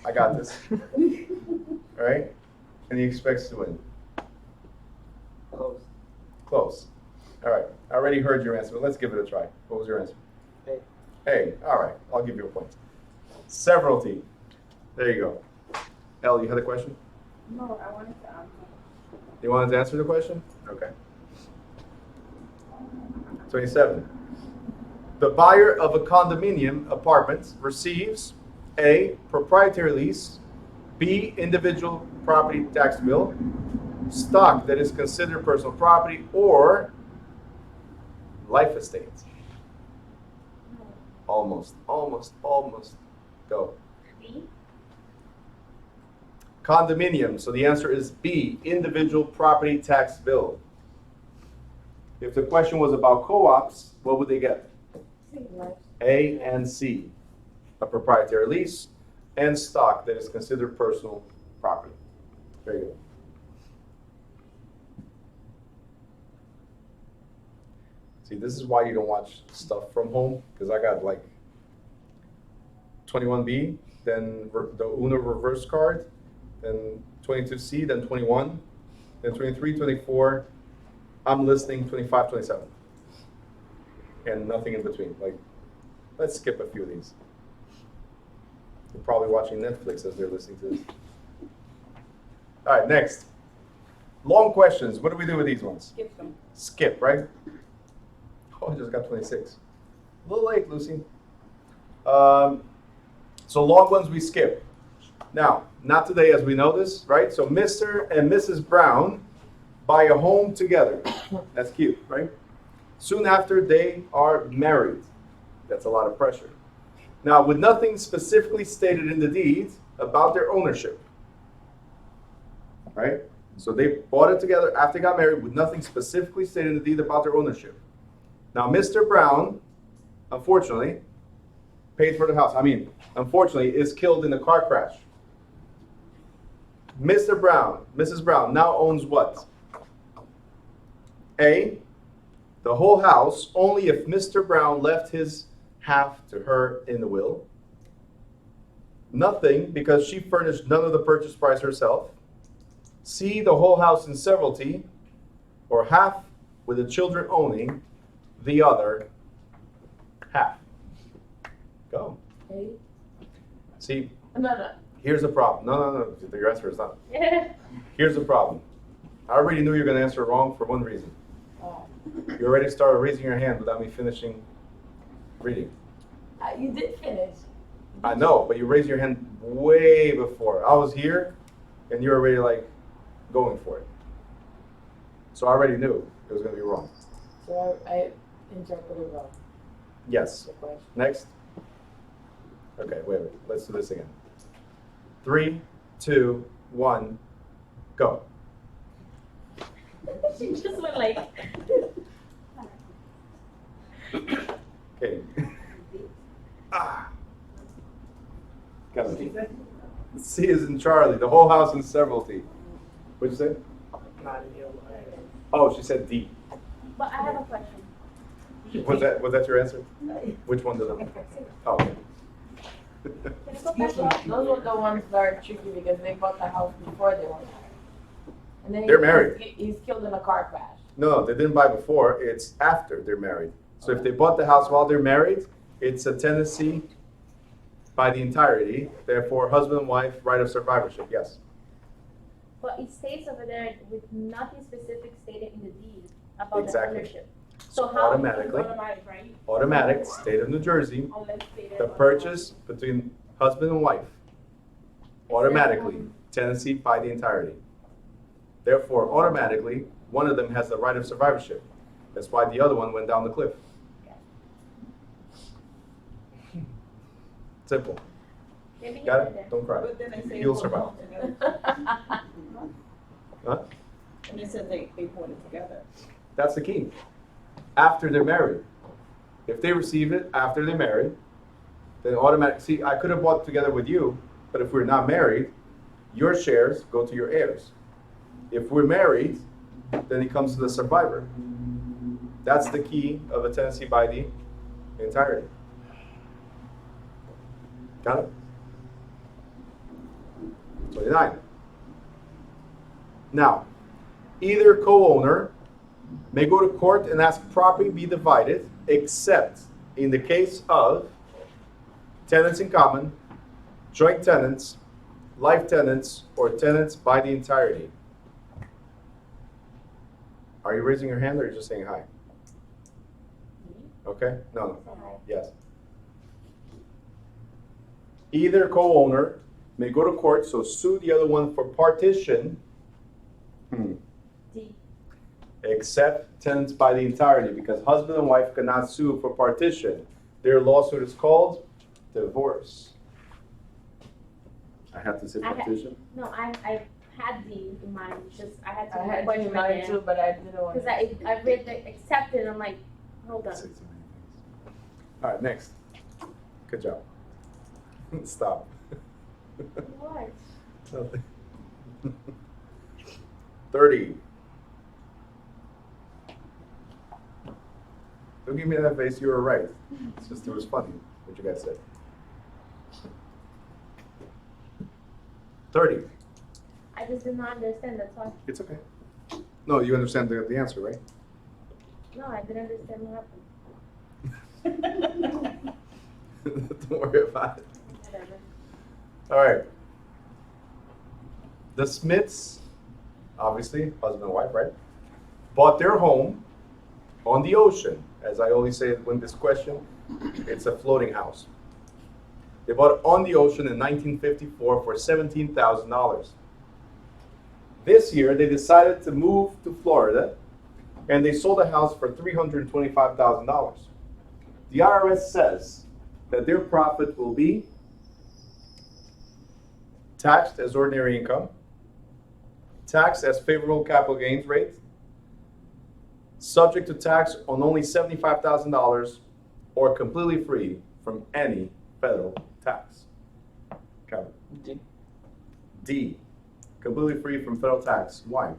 I got this. All right? And he expects to win. Close. Close. All right. I already heard your answer, but let's give it a try. What was your answer? Hey. Hey. All right. I'll give you a point. Severalty. There you go. Elle, you had a question? No, I wanted to answer. You wanted to answer the question? Okay. 27. The buyer of a condominium apartment receives A, proprietary lease, B, individual property tax bill, stock that is considered personal property, or life estate. Almost. Go. B. Condominium. So the answer is B, individual property tax bill. If the question was about co-ops, what would they get? A and C. A proprietary lease and stock that is considered personal property. Very good. See, this is why you don't watch stuff from home, because I got like 21B, then the Uno reverse card, then 22C, then 21, then 23, 24. I'm listening 25, 27. And nothing in between. Like, let's skip a few of these. They're probably watching Netflix as they're listening to this. All right, next. Long questions. What do we do with these ones? Skip them. Skip, right? Oh, I just got 26. A little late, Lucy. So long ones we skip. Now, not today as we know this, right? So Mr. and Mrs. Brown buy a home together. That's cute, right? Soon after they are married. That's a lot of pressure. Now, with nothing specifically stated in the deed about their ownership, right? So they bought it together after they got married with nothing specifically stated in the deed about their ownership. Now, Mr. Brown, unfortunately, paid for the house. Unfortunately, is killed in a car crash. Mr. Brown, Mrs. Brown now owns what? A, the whole house only if Mr. Brown left his half to her in the will. Nothing because she furnished none of the purchase price herself. C, the whole house in severalty, or half with the children owning the other half. Go. A? See, No. here's the problem. No. Your answer is not. Here's the problem. I already knew you were going to answer wrong for one reason. You already started raising your hand without me finishing reading. You did finish. I know, but you raised your hand way before. I was here, and you were already like going for it. So I already knew it was going to be wrong. So I interpreted wrong. Yes. The question. Next. Okay, wait. Let's do this again. 3, 2, 1, go. She just went like. Okay. Got it. C is in Charlie. The whole house in severalty. What'd you say? Oh, she said D. But I have a question. Was that your answer? Which one did I? Oh. Okay. Can I go back? Those were the ones that are tricky because they bought the house before they were married. And then They're married. He's killed in a car crash. No, they didn't buy before. It's after they're married. So if they bought the house while they're married, it's a tenancy by the entirety. Therefore, husband and wife, right of survivorship. Yes. But it states over there with nothing specific stated in the deed about Exactly. the ownership. So how? Automatically. Automatic, right? Automatic, state of New Jersey, Unless stated. the purchase between husband and wife. Automatically, tenancy by the entirety. Therefore, automatically, one of them has the right of survivorship. That's why the other one went down the cliff. Simple. Maybe Got he did it? Don't cry. But then they say. You'll they survive. bought it together. Huh? And they said they bought it together. That's the key. After they're married. If they receive it after they're married, then automatically, see, I could have bought together with you, but if we're not married, your shares go to your heirs. If we're married, then it comes to the survivor. That's the key of a tenancy by the entirety. Got it? 29. Now, either co-owner may go to court and ask property be divided, except in the case of tenants in common, joint tenants, life tenants, or tenants by the entirety. Are you raising your hand or are you just saying hi? Okay? No. Yes. Either co-owner may go to court, so sue the other one for partition, D. except tenants by the entirety, because husband and wife cannot sue for partition. Their lawsuit is called divorce. I have to say I had- partition. No, I had D in mind. Just I had to I had to question mine again. too, but I didn't want Because I read the accepted. I'm like, hold on. Say so many things. All right, next. Good job. Stop. What? Nothing. 30. Don't give me that face, you were right. It's just, it was funny what you guys said. 30. I just did not understand. That's why. It's okay. No, you understand the answer, right? No, I didn't understand what happened. Don't worry about it. Whatever. All right. The Smiths, obviously, husband and wife, right? Bought their home on the ocean. As I always say when this question, it's a floating house. They bought it on the ocean in 1954 for $17,000. This year, they decided to move to Florida, and they sold the house for $325,000. The IRS says that their profit will be taxed as ordinary income, taxed as favorable capital gains rate, subject to tax on only $75,000, or completely free from any federal tax. Kevin. D. D, completely free from federal tax. Why?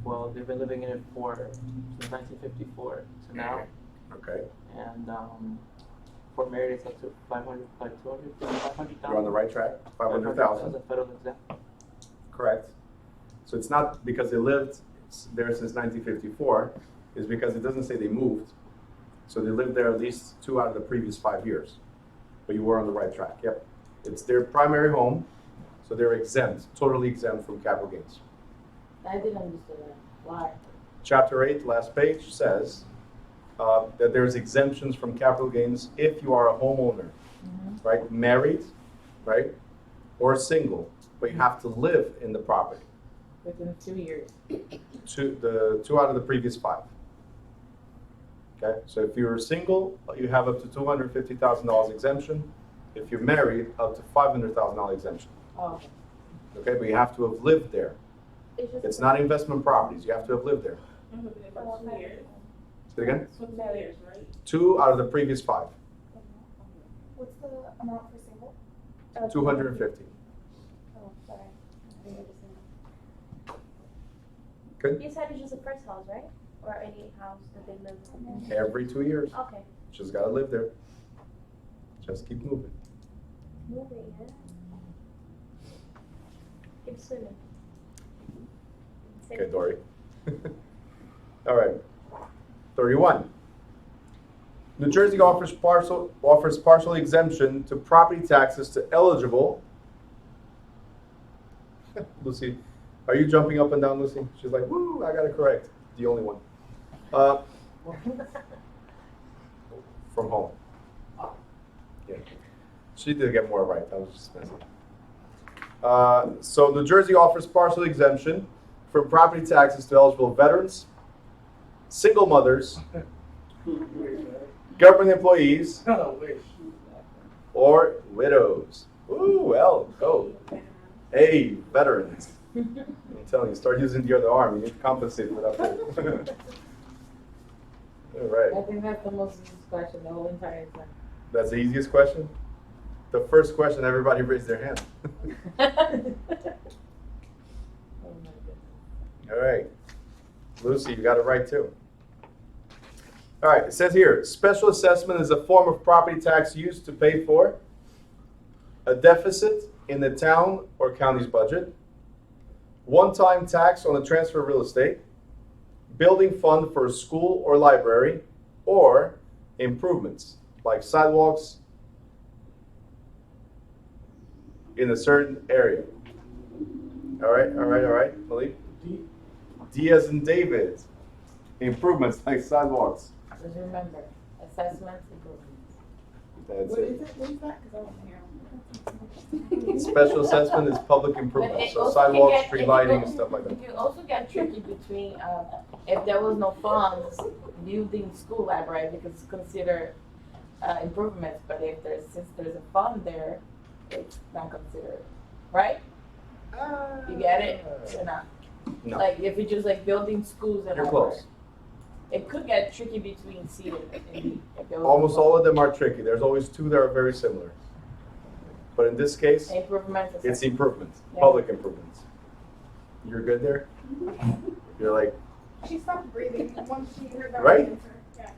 Well, they've been living in it since 1954 to now, Okay, and for married it's up to 500, like 500,000. you're on the right track. 500,000. federal exempt. Correct. So it's not because they lived there since 1954, it's because it doesn't say they moved. So they lived there at least 2 out of the previous 5 years. But you were on the right track, yep. It's their primary home, so they're exempt, totally exempt from capital gains. I didn't understand that. Why? Chapter 8, last page, says that there's exemptions from capital gains if you are a homeowner, right? Married, right? Or single, but you have to live in the property. Within 2 years. 2 out of the previous 5. Okay, so if you're single, you have up to $250,000 exemption. If you're married, up to $500,000 exemption. Oh, Okay, but you have to have lived there. It's not investment properties. You have to have lived there. For 2 years. Say it again. For 2 years, right? 2 out of the previous 5. What's the amount for single? 250. Oh, sorry. I didn't understand. Good. You said it's just the first house, right? Or any house that they live in? Every 2 years. Okay. Just gotta live there. Just keep moving. Moving, yeah. Keep swimming. Same Okay, thing. Dory. All right. 31. New Jersey offers partial exemption to property taxes to eligible. Lucy, are you jumping up and down, Lucy? She's like, woo, I got it correct. The only one. From home. Yeah. She did get more right. That was just messy. So New Jersey offers partial exemption from property taxes to eligible veterans, single mothers, government employees, or widows. Ooh, well, go. Hey, veterans. I'm telling you, start using the other arm. You need to compensate for that. All right. I think that's the most easy question the whole entire exam. That's the easiest question? The first question, everybody raised their hand. Oh my goodness. All right. Lucy, you got it right too. All right, it says here, special assessment is a form of property tax used to pay for a deficit in the town or county's budget, one-time tax on the transfer of real estate, building fund for a school or library, or improvements like sidewalks in a certain area. All right, Malik? D as in David. Improvements like sidewalks. Just remember, assessments, improvements. That's What it. is it? What is that? Because I wasn't here. Special assessment is public But improvements, it so also sidewalks, can get- street it lighting, can and stuff like that. It can also get tricky between, if there was no funds, building school library, because it's considered improvements, but since there's a fund there, it's not considered, right? You get it? Or not? No. Like, if it's just like building schools and You're library. close. It could get tricky between C and D. if there was no Almost fund. all of them are tricky. There's always 2 that are very similar. But in this case, Improvements. it's improvements, Yeah. public improvements. You're good there? You're like, She stopped breathing once she heard that Right? answer. Yeah.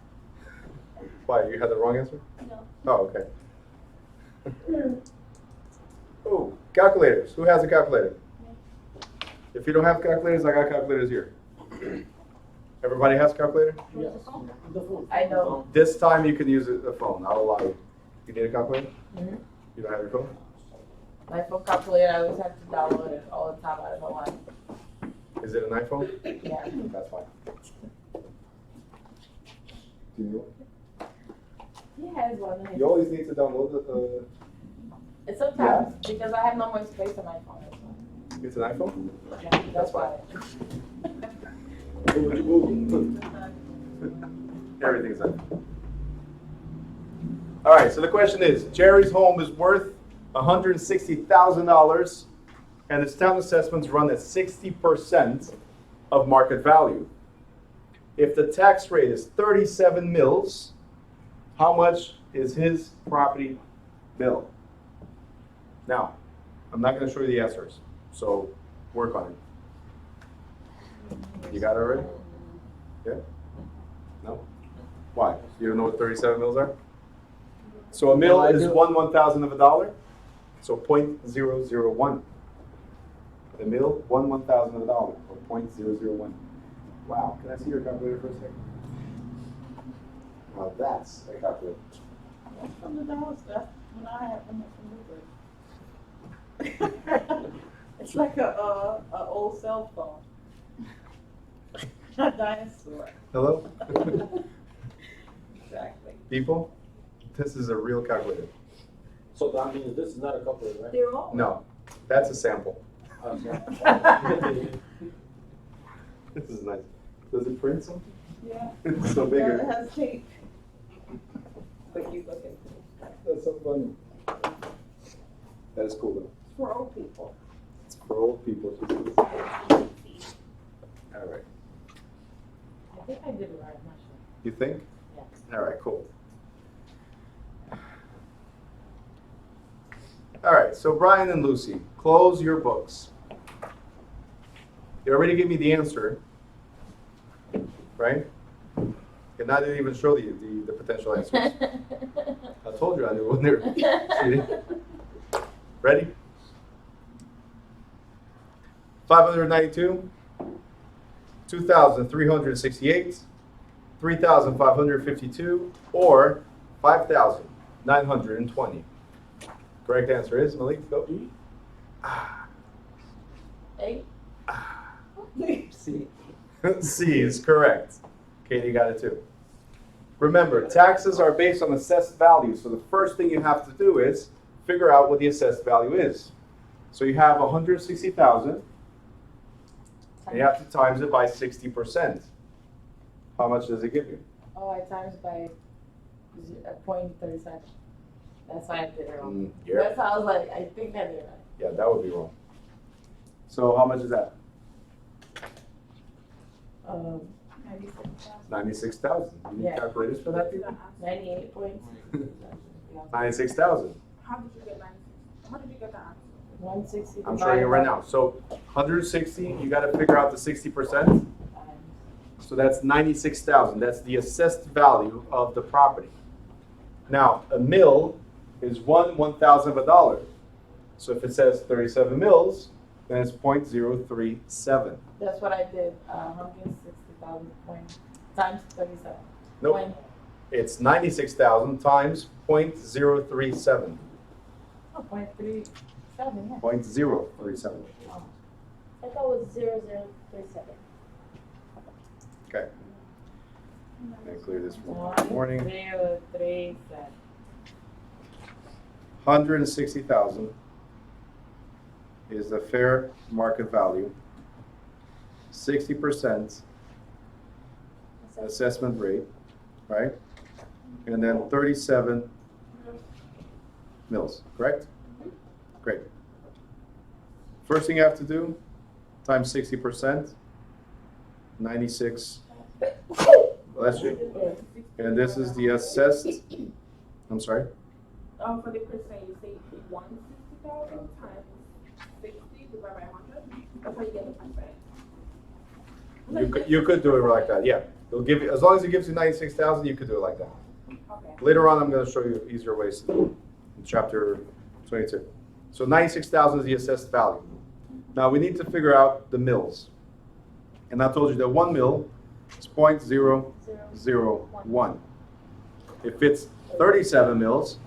why, you had the wrong answer? No. Oh, okay. Oh, calculators. Who has a calculator? If you don't have calculators, I got calculators here. Everybody has a calculator? Yes. The phone. I know. This time you can use the phone. I'll allow you. You need a calculator? Mhm. You don't have your phone? My phone calculator, I always have to download it all the time. I don't know why. Is it an iPhone? Yeah. That's fine. Do you? He has one. in his- You always need to download the. It's sometimes because I have no more space on my phone. It's an iPhone? Yeah, that's why. Everything's empty. All right, so the question is, Jerry's home is worth $160,000 and its town assessments run at 60% of market value. If the tax rate is 37 mils, how much is his property bill? Now, I'm not going to show you the answers, so work on it. You got it already? Yeah? No? Why? You don't know what 37 mils are? So a mil No, I is do. 1/1000 of a dollar, so 0.001. A mil, 1/1000 of a dollar, or 0.001. Wow, can I see your calculator for a second? Now that's a calculator. That's from the dollar stuff, when I have them from Woodbridge. It's like a old cell phone. A dinosaur. Hello? Exactly. People, this is a real calculator. So that means this is not a calculator, right? They're all. No, that's a sample. Okay. This is nice. Does it print something? Yeah. It's so It bigger. has tape. But you look at it. That's so funny. That is cool though. It's for old people. It's for old people. All right. I think I did it right, I'm not sure. You think? Yeah. All right, cool. All right, so Brian and Lucy, close your books. You already gave me the answer, right? And I didn't even show you the potential answers. I told you I knew when they were. See? Ready? 592, 2,368, 3,552, or 5,920. Correct answer is, Malik, go. Eight? See. C is correct. Katie got it too. Remember, taxes are based on assessed value, so the first thing you have to do is figure out what the assessed value is. So you have 160,000, and you have to times it by 60%. How much does it give you? Oh, I times by 0.37. That's why I did it wrong. Yeah. That's how I was like, I think I did it right. Yeah, that would be wrong. So how much is that? 96,000. You need Yeah. calculators for that, people? 98 points. 96,000. How did you get 96? How did you get that? 160. I'm showing you right now. So 160, you got to figure out the 60%. So that's 96,000. That's the assessed value of the property. Now, a mil is 1/1000 of a dollar. So if it says 37 mils, then it's 0.037. That's what I did. 160,000 points times 37. Nope. Point- It's 96,000 times 0.037. Oh, 0.37, yeah. 0.037. Oh. I thought it was 0037. Okay. I'm going to clear this for the morning. 1,037. 160,000 is the fair market value. 60% assessment rate, right? And then 37 mils, correct? Great. First thing you have to do, times 60%, 96. Bless you. And this is the assessed, I'm sorry? For the percent, you say 160,000 times 60 divided by 100. That's how you get the percent. You could do it like that, yeah. It'll give you, as long as it gives you 96,000, you could do it like that. Okay. Later on, I'm going to show you easier ways to do it in chapter 22. So 96,000 is the assessed value. Now we need to figure out the mils. And I told you that 1 mil is 0.001. If it's 37 mils,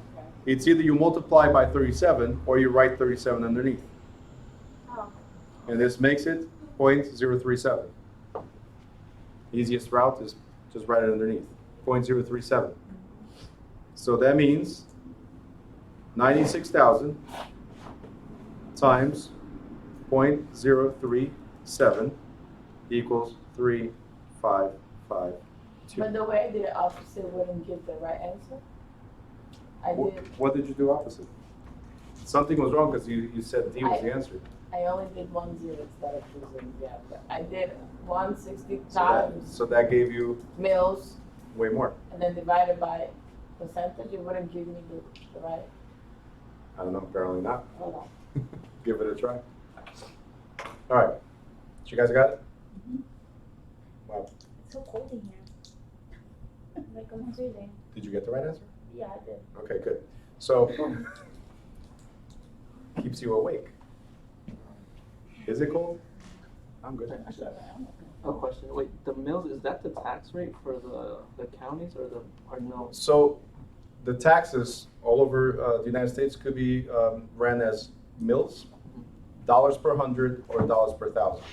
it's either you multiply by 37 or you write 37 underneath. Oh. And this makes it 0.037. Easiest route is just write it underneath, 0.037. So that means 96,000 times 0.037 equals 355 But the way I did it opposite wouldn't give the right answer. I did. What did you do opposite? Something was wrong because you said D was the answer. I only did 1 0 instead of 2 0. Yeah, but I did 160 times So that gave you meals way more. and then divided by percentage. It wouldn't give me the right. I don't know, apparently not. Hold on. Give it a try. All right. So you guys got it? Wow. It's so cold in here. Like I'm freezing. Did you get the right answer? Yeah, I did. Okay, good. So, keeps you awake. Is it cold? I'm good. A question. Wait, the mills, is that the tax rate for the counties or no? So, the taxes all over the United States could be ran as mills, dollars per hundred or dollars per thousand.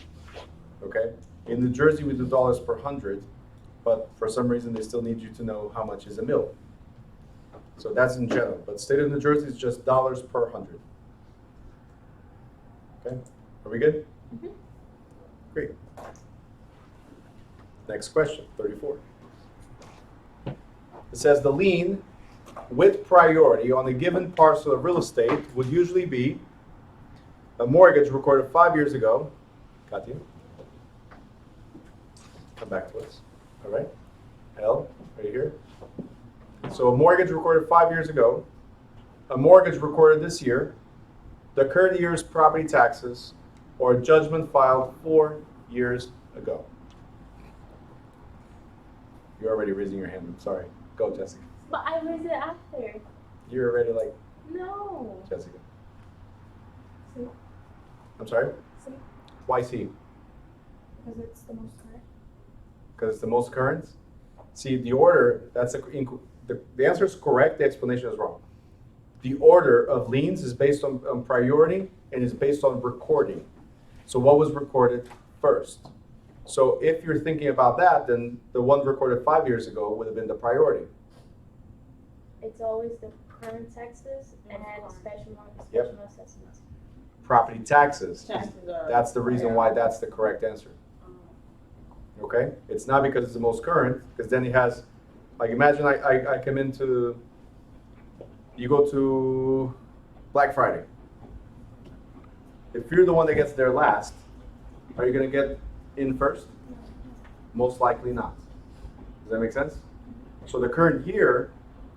Okay? In New Jersey, we do dollars per hundred, but for some reason they still need you to know how much is a mill. So that's in general. But state of New Jersey is just dollars per hundred. Okay? Are we good? Mhm. Great. Next question, 34. It says the lien with priority on a given parcel of real estate would usually be a mortgage recorded 5 years ago. Katya? Come back to us. All right. L, right here. So a mortgage recorded 5 years ago, a mortgage recorded this year, the current year's property taxes, or a judgment filed 4 years ago. You're already raising your hand. I'm sorry. Go, Jessica. But I raised it after. You're already like No. Jessica. See? I'm sorry? See? Why C? Because it's the most current. Because it's the most current? See, the order, the answer is correct, the explanation is wrong. The order of liens is based on priority and is based on recording. So what was recorded first? So if you're thinking about that, then the one recorded 5 years ago would have been the priority. It's always the current taxes and special Yep. assessments. Property taxes. Taxes are. That's the reason why that's the correct answer. Okay? It's not because it's the most current, because then it has, like imagine I come into, you go to Black Friday. If you're the one that gets there last, are you going to get in first? Most likely not. Does that make sense? So the current year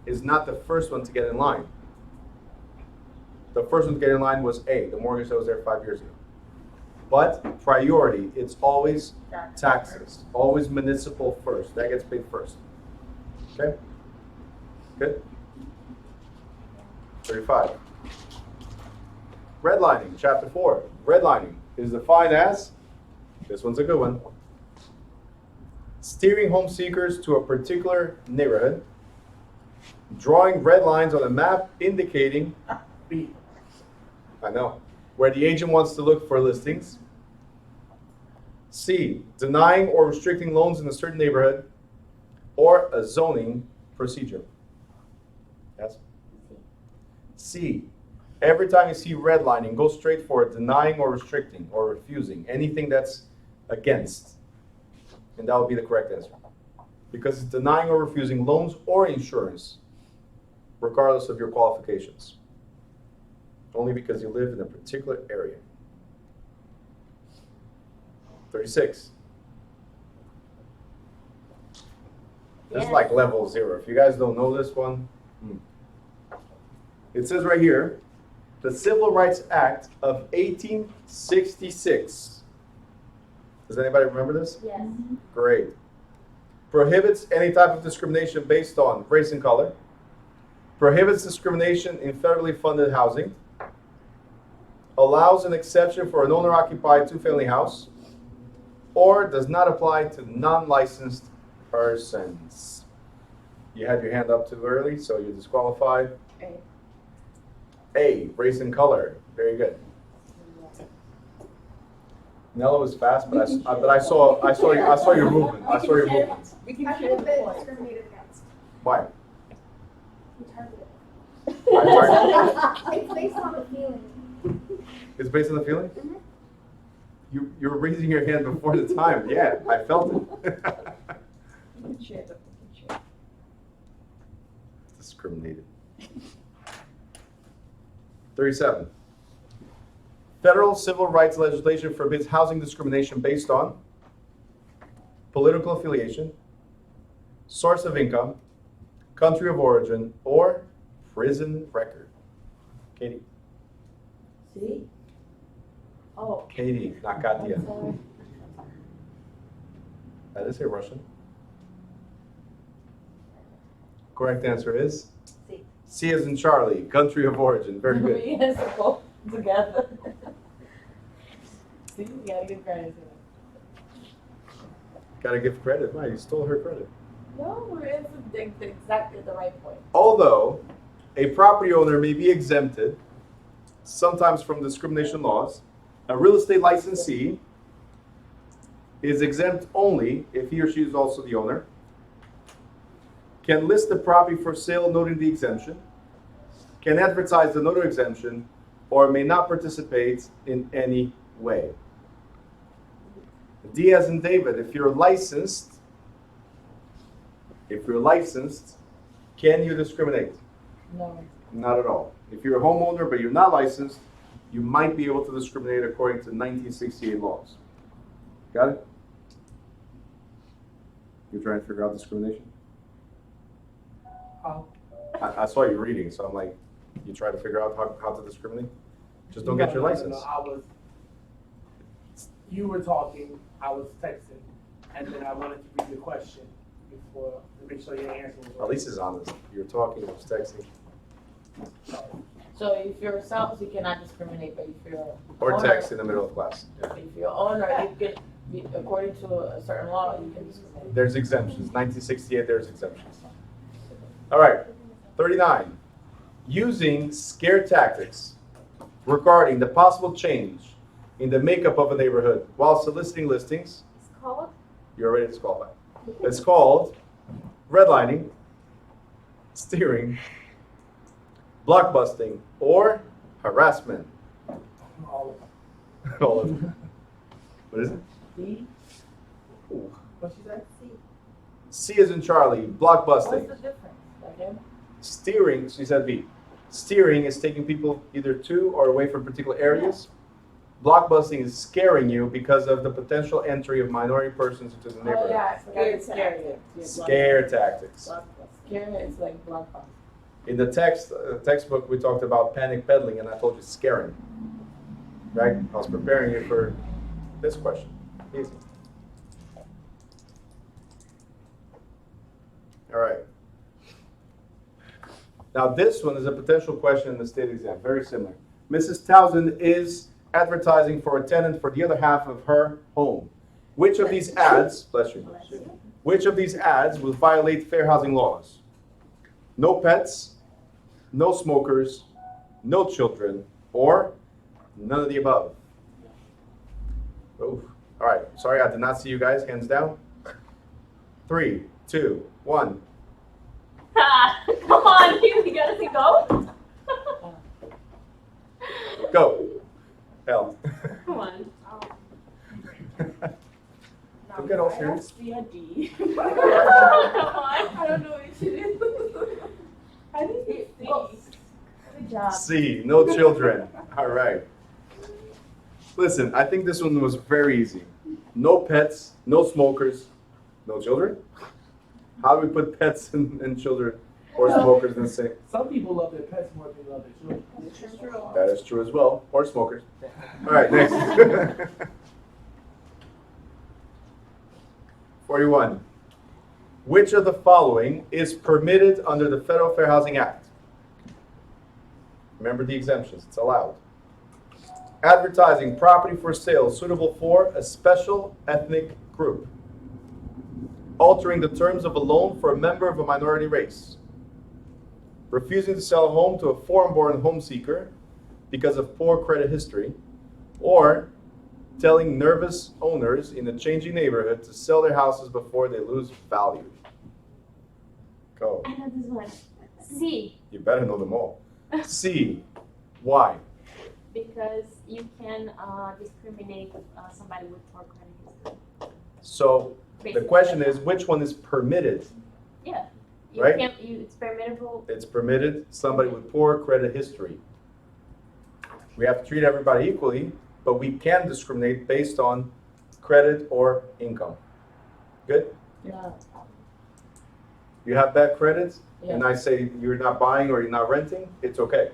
is not the first one to get in line. The first one to get in line was A, the mortgage that was there 5 years ago. But priority, it's always taxes, always municipal first. That gets paid first. Okay? Good? 35. Redlining, chapter 4. Redlining is defined as, this one's a good one, steering home seekers to a particular neighborhood, drawing red lines on a map indicating, I know, where the agent wants to look for listings. C, denying or restricting loans in a certain neighborhood, or a zoning procedure. Yes? C, every time you see redlining, go straight for it, denying or restricting or refusing, anything that's against. And that would be the correct answer. Because it's denying or refusing loans or insurance, regardless of your qualifications. Only because you live in a particular area. 36. This is like level 0. If you guys don't know this one, it says right here, the Civil Rights Act of 1866. Does anybody remember this? Yes. Great. Prohibits any type of discrimination based on race and color. Prohibits discrimination in federally funded housing. Allows an exception for an owner-occupied two-family house. Or does not apply to non-licensed persons. You had your hand up too early, so you're disqualified. A, race and color. Very good. Nella was fast, but I saw your movement. I saw your movement. We can I share think the that point. discriminated against. Why? It's based on a feeling. It's based on the feeling? You were raising your hand before the time. Yeah, I felt it. chair, the fucking chair. Discriminated. 37. Federal civil rights legislation forbids housing discrimination based on political affiliation, source of income, country of origin, or prison record. Katie. See? Oh. Katie, not Katya. I'm sorry. That is a Russian. Correct answer is C. C as in Charlie, country of origin. Very good. We have to go together. See, you gotta give credit to it. Gotta give credit. Why? You stole her credit. No, it's exactly the right point. Although a property owner may be exempted, sometimes from discrimination laws, a real estate licensee is exempt only if he or she is also the owner, can list the property for sale noting the exemption, can advertise the noted exemption, or may not participate in any way. D as in David, if you're licensed, can you discriminate? No. Not at all. If you're a homeowner but you're not licensed, you might be able to discriminate according to 1968 laws. Got it? You're trying to figure out discrimination? I saw you reading, so I'm like, you try to figure out how to discriminate? Just don't get your license. You were talking, I was texting, and then I wanted to read the question before, to make sure your answer was right. At least it's honest. You're talking, you're texting. So if you're sales, you cannot discriminate, but if you're Or owner, text in the middle of class. Yeah. if you're owner, you can, according to a certain law, you can discriminate. There's exemptions. 1968, there's exemptions. All right, 39. Using scare tactics regarding the possible change in the makeup of a neighborhood while soliciting listings. It's called? You're already disqualified. It's called redlining, steering, blockbusting, or harassment. All All of them. What is it? See? Ooh. what she said? C is in Charlie, blockbusting. What's the difference? Okay? Steering, she said B. Steering is taking people either to or away from particular areas. Blockbusting is scaring you because of the potential entry of minority persons into the Oh neighborhood. yeah, I forgot it's scary. Scare tactics. Scary is like blockbuster. In the textbook, we talked about panic peddling, and I told you scaring. Right? I was preparing you for this question. Easy. All right. Now this one is a potential question in the state exam. Very similar. Mrs. Townsend is advertising for a tenant for the other half of her home. Which of these ads, bless you, which of these ads will violate fair housing laws? No pets, no smokers, no children, or none of the above? Oof. All right, sorry, I did not see you guys. Hands down. 3, 2, 1. Come on, you gotta say go. Go. Hell. Come on. Don't get all serious. Be a D. Come on. I don't know what it is. I think it's C. Good job. C, no children. All right. Listen, I think this one was very easy. No pets, no smokers, no children. How do we put pets and children or smokers in the same? Some people love their pets more than they love their children. That is true as well. Or smokers. All right, next. 41. Which of the following is permitted under the Federal Fair Housing Act? Remember the exemptions. It's allowed. Advertising property for sale suitable for a special ethnic group. Altering the terms of a loan for a member of a minority race. Refusing to sell a home to a foreign-born home seeker because of poor credit history. Or telling nervous owners in a changing neighborhood to sell their houses before they lose value. Go. I know this one. C. You better know them all. C. Why? Because you can discriminate with somebody with poor credit history. So The question is, which one is permitted? Yeah. You Right? can't, it's permissible. It's permitted, somebody with poor credit history. We have to treat everybody equally, but we can discriminate based on credit or income. Good? No. You have bad credit, and Yeah. I say you're not buying or you're not renting, it's okay.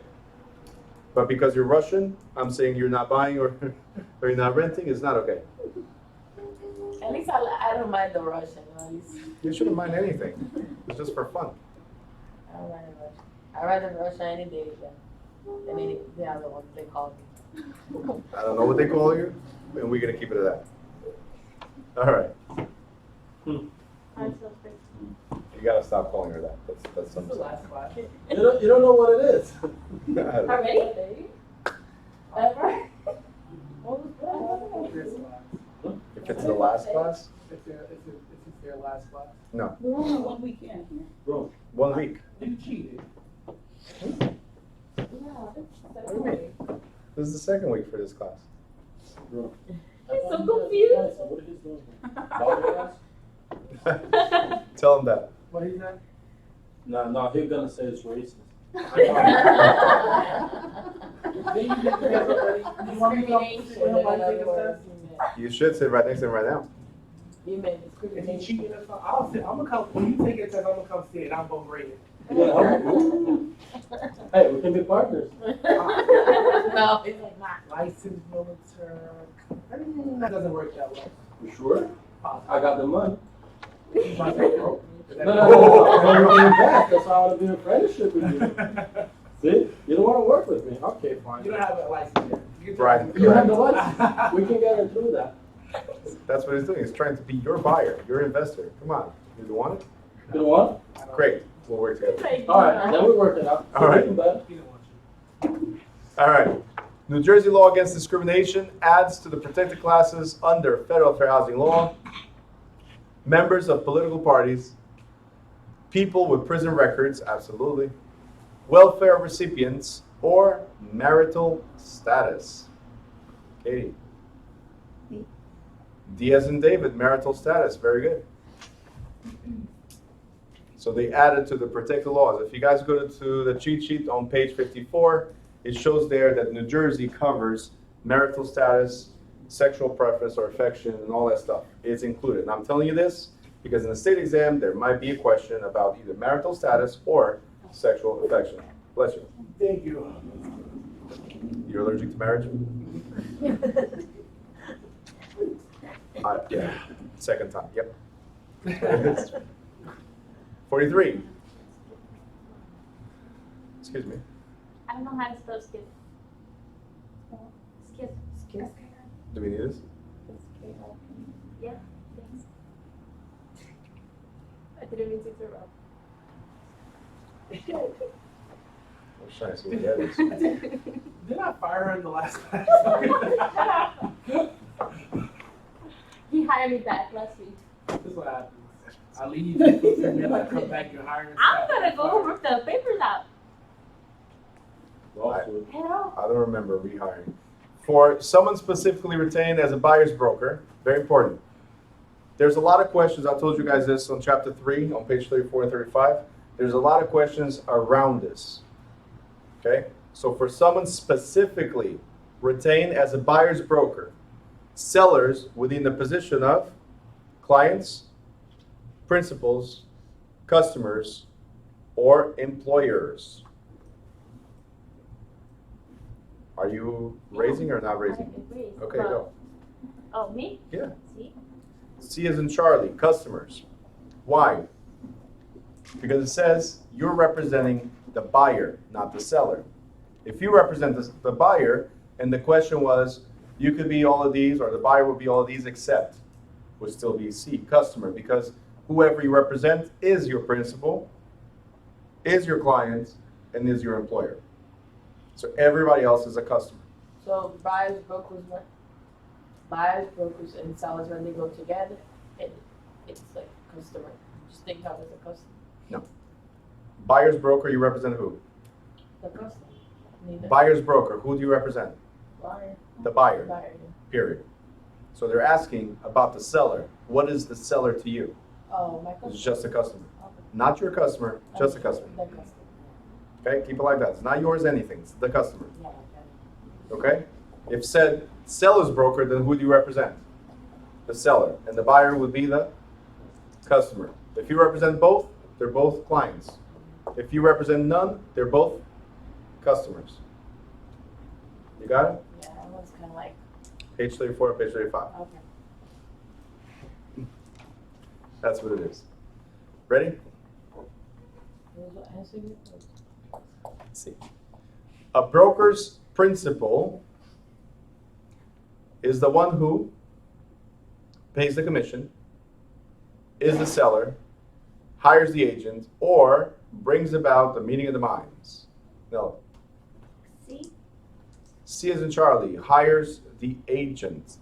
But because you're Russian, I'm saying you're not buying or, or you're not renting, it's not okay. At least I don't mind the Russian. At least You shouldn't mind anything. It's just for fun. I don't mind the Russian. I rather Russia any day than any the other ones they call me. I don't know what they call you, and we're gonna keep it at that. All right. Alright, salesperson. You gotta stop calling her that. That's This is the something. last class. You don't know what it is. Already? Ever? What was that? This class. If it's the last class, If it's their last class. no. We're only 1 weekend here. Bro, 1 week. You cheated. This is the second week for this class. bro. He's so confused. What are you doing? Bible class? Tell him that. What is that? No, he's gonna say it's racist. Then you did the test already. You want me to come sit with him while you take the test? You should sit right next to him right now. You meant If he discrimination. cheated or something, I'll sit. I'm gonna come. When you take your test, I'm gonna come sit and I'm gonna rate it. Yeah, hey, we can be partners. No, it's like not. Licensed military. That doesn't work that way. You sure? I got the money. You might say, bro. No. That's why I want to be in a friendship with you. See? You don't want to work with me. Okay, fine. You don't have a license yet. You Right. You have the license. We can get her through that. That's what he's doing. He's trying to be your buyer, your investor. Come on. You don't want it? You don't want? Great. We'll work together. All right, then we work it out. All right. Even better. He don't want you. All right. New Jersey law against discrimination adds to the protected classes under federal fair housing law members of political parties, people with prison records, absolutely, welfare recipients, or marital status. Katie. D as in David, marital status. Very good. So they added to the protected laws. If you guys go to the cheat sheet on page 54, it shows there that New Jersey covers marital status, sexual preference or affection, and all that stuff. It's included. And I'm telling you this because in the state exam, there might be a question about either marital status or sexual affection. Bless you. Thank you. You're allergic to marriage? Yeah. Second time. Yep. 43. Excuse me. I don't know how to spell skip. Skip. Skip. Do we need this? Yeah, thanks. I didn't mean to interrupt. I'm just trying to see what that is. Did I fire her in the last class? He hired me back last week. This is what happens. I leave, and then I come back, you're hiring. I'm gonna go rip the papers out. Lawsuit. Hello. I don't remember rehiring. For someone specifically retained as a buyer's broker, very important. There's a lot of questions. I told you guys this on chapter 3, on page 34 and 35. There's a lot of questions around this. Okay? So for someone specifically retained as a buyer's broker, sellers within the position of clients, principals, customers, or employers. Are you raising or not raising? Okay, go. Oh, me? Yeah. See? C as in Charlie, customers. Why? Because it says you're representing the buyer, not the seller. If you represent the buyer, and the question was, you could be all of these, or the buyer would be all of these, except would still be C, customer, because whoever you represent is your principal, is your client, and is your employer. So everybody else is a customer. So buyers, brokers, what? Buyers, brokers, and sellers, when they go together, it's like customer. Just think of it as a customer. No. Buyer's broker, you represent who? The customer. Neither. Buyer's broker, who do you represent? Buyer. The buyer, Buyer. period. So they're asking about the seller. What is the seller to you? Oh, my customer. It's just a customer. Okay. Not your customer, just a customer. The customer. Okay, keep it like that. It's not yours anything, it's the customer. Yeah, okay. Okay? If said seller's broker, then who do you represent? The seller. And the buyer would be the customer. If you represent both, they're both clients. If you represent none, they're both customers. You got it? Yeah, that one's kind of like, Page 34 and page 35. okay. That's what it is. Ready? Who's answering it? Let's see. A broker's principal is the one who pays the commission, is the seller, hires the agent, or brings about the meeting of the minds. No. C. C as in Charlie, hires the agent.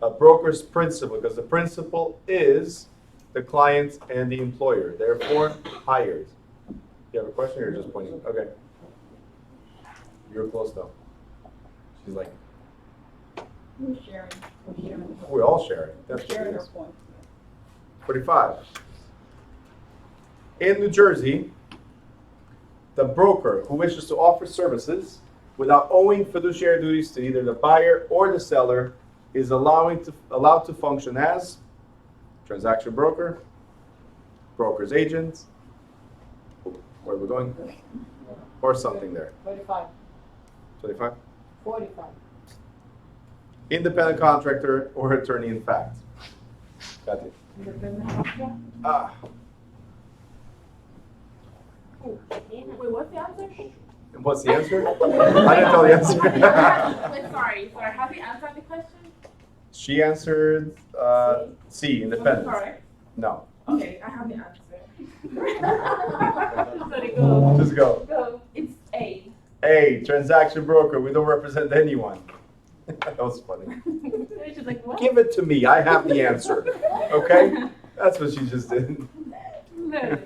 A broker's principal, because the principal is the client and the employer, therefore hired. You have a question or you're just pointing? Okay. You're close though. She's like, Who's sharing? Who's sharing? we're all sharing. That's Who's what sharing it her is. point? 45. In New Jersey, the broker who wishes to offer services without owing fiduciary duties to either the buyer or the seller is allowed to function as transaction broker, broker's agent, where are we going? Or something there. 45. 25. 45. Independent contractor or attorney in fact. Got it. Independent contractor? Ah, Wait, what's the answer? and what's the answer? I didn't tell the answer. Wait, sorry. How's the answer of the question? She answered C, independent. Correct. No. Okay, I have the answer. Let it go. Just go. Go. It's A. A, transaction broker. We don't represent anyone. That was funny. She's like, what? Give it to me. I have the answer. Okay? That's what she just did. No.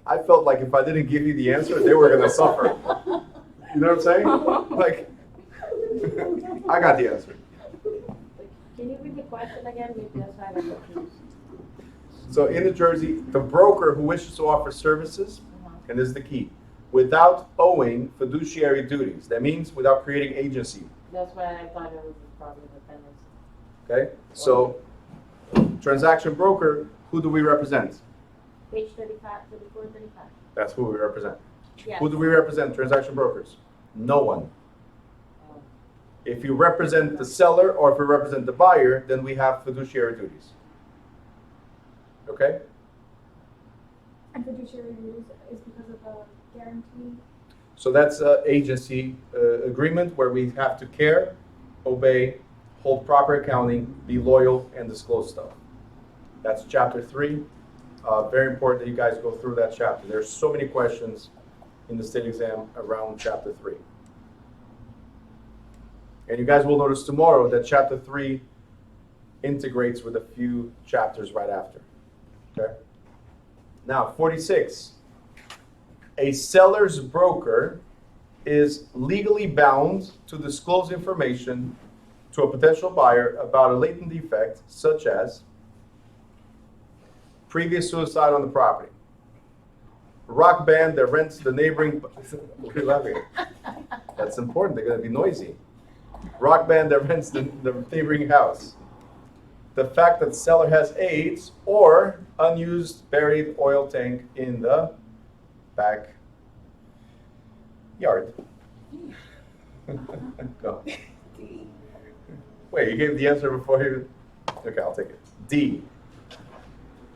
I felt like if I didn't give you the answer, they were going to suffer. You know what I'm saying? Like, I got the answer. Can you read the question again? Maybe that's why I got confused. So in New Jersey, the broker who wishes to offer services, and this is the key, without owing fiduciary duties. That means without creating agency. That's why I thought it was probably independent. Okay? So, transaction broker, who do we represent? Page 35, 34, 35. That's who we represent. Yes. Who do we represent? Transaction brokers? No one. Oh. If you represent the seller or if you represent the buyer, then we have fiduciary duties. Okay? And fiduciary duties is because of the guarantee. So that's an agency agreement where we have to care, obey, hold proper accounting, be loyal, and disclose stuff. That's chapter 3. Very important that you guys go through that chapter. There's so many questions in the state exam around chapter 3. And you guys will notice tomorrow that chapter 3 integrates with a few chapters right after. Okay? Now, 46. A seller's broker is legally bound to disclose information to a potential buyer about a latent defect, such as previous suicide on the property, rock band that rents the neighboring. What are you laughing at? That's important. They're going to be noisy. Rock band that rents the neighboring house. The fact that seller has AIDS or unused buried oil tank in the back yard. Go. Wait, you gave the answer before you. Okay, I'll take it. D.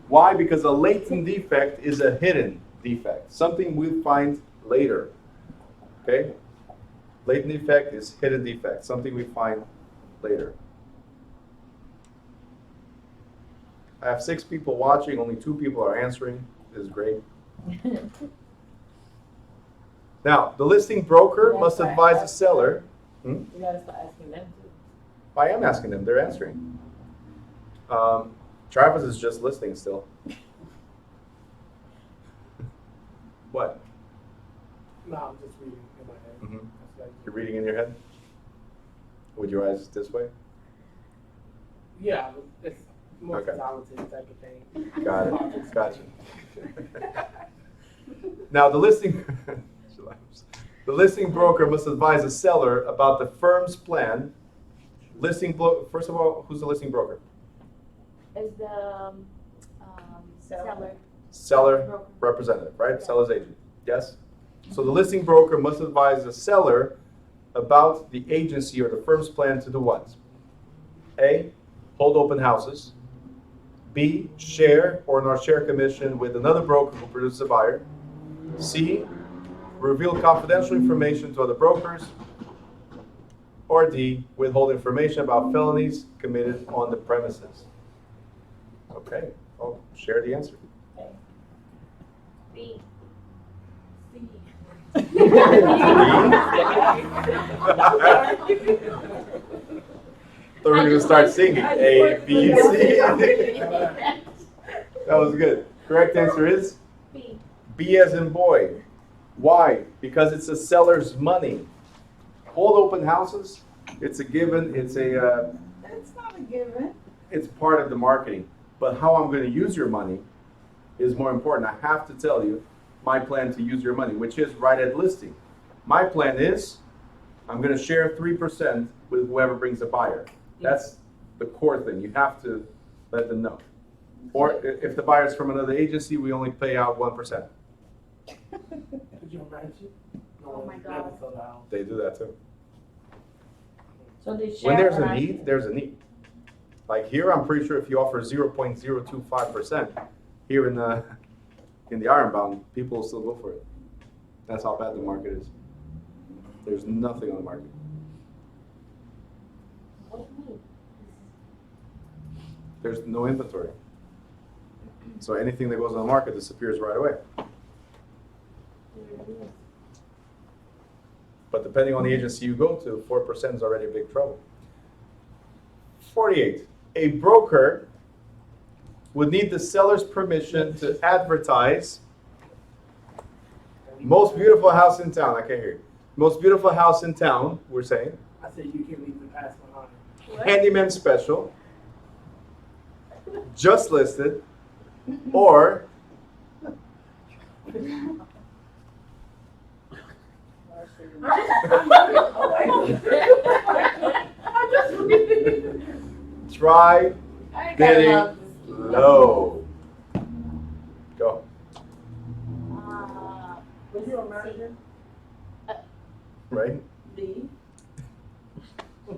Why? Because a latent defect is a hidden defect, something we find later. Okay? Latent defect is hidden defect, something we find later. I have 6 people watching, only 2 people are answering. This is great. Now, the listing broker Yes, must right. advise the seller. You gotta start asking them too. I am asking them, they're answering. Travis is just listening still. What? No, I'm just reading in my head. Mhm. That's like- You're reading in your head? With your eyes this way? Yeah, it's more Okay. consolidated type of thing. Got it. Gotcha. Now, the listing broker must advise the seller about the firm's plan. First of all, who's the listing broker? Is the seller. Seller Broker. representative, right? Yeah. Seller's agent. Yes? So the listing broker must advise the seller about the agency or the firm's plan to do what? A, hold open houses. B, share or not share commission with another broker who produces a buyer. C, reveal confidential information to other brokers. Or D, withhold information about felonies committed on the premises. Okay, well, share the answer. B. Thought we were going to start singing. A, B, C. That was good. Correct answer is B. B as in boy. Why? Because it's a seller's money. Hold open houses, it's a given, That's not a given. it's part of the marketing. But how I'm going to use your money is more important. I have to tell you my plan to use your money, which is right at listing. My plan is I'm going to share 3% with whoever brings a buyer. That's the core thing. You have to let them know. Or if the buyer's from another agency, we only pay out 1%. Could you imagine? Oh my God. Never sold a house. They do that too. So they share. When there's a or not need, share? there's a need. Like here, I'm pretty sure if you offer 0.025% here in the Ironbound, people will still go for it. That's how bad the market is. There's nothing on the market. What do you mean? There's no inventory. So anything that goes on the market disappears right away. But depending on the agency you go to, 4% is already a big trouble. 48. A broker would need the seller's permission to advertise most beautiful house in town. I can't hear you. Most beautiful house in town, we're saying. I said you can leave the past behind. Handyman special. Just listed. Or try I gotta bidding love this. low. Go. Was you American? Right? D. Oh,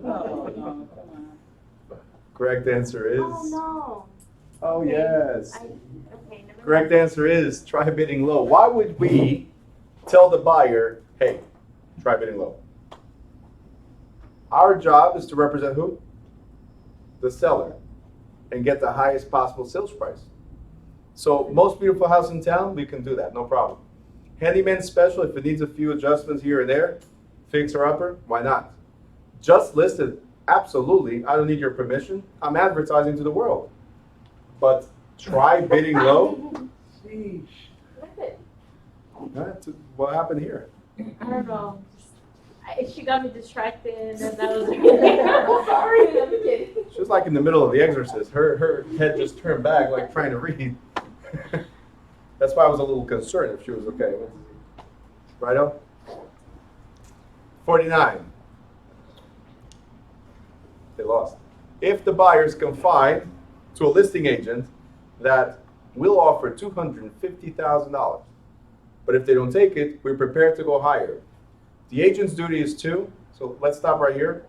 no, come on. Correct answer is. Oh no. Oh, Okay. yes. Okay, never Correct mind. answer is try bidding low. Why would we tell the buyer, hey, try bidding low? Our job is to represent who? The seller, and get the highest possible sales price. So most beautiful house in town, we can do that, no problem. Handyman special, if it needs a few adjustments here and there, fixer upper, why not? Just listed, absolutely, I don't need your permission. I'm advertising to the world. But try bidding low. Sheesh. Look at it. That's what happened here. I don't know. She got me distracted, and that was. I'm sorry. I'm kidding. She was like in the middle of The Exorcist. Her head just turned back, like trying to read. That's why I was a little concerned if she was okay. Righto? 49. They lost. If the buyers confide to a listing agent that will offer $250,000, but if they don't take it, we're prepared to go higher. The agent's duty is to, so let's stop right here.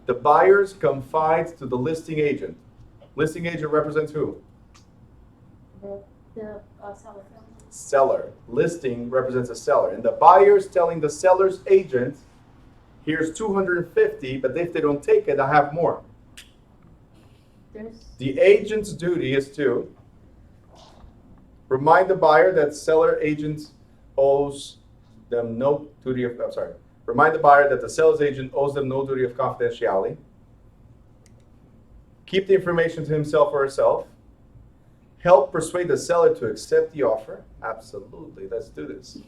The buyers confide to the listing agent. Listing agent represents who? The seller. Seller. Listing represents a seller. And the buyer's telling the seller's agent, here's 250, but if they don't take it, I have more. The agent's duty is to remind the buyer that seller agent owes them no duty of, remind the buyer that the seller's agent owes them no duty of confidentiality. Keep the information to himself or herself. Help persuade the seller to accept the offer. Absolutely, let's do this.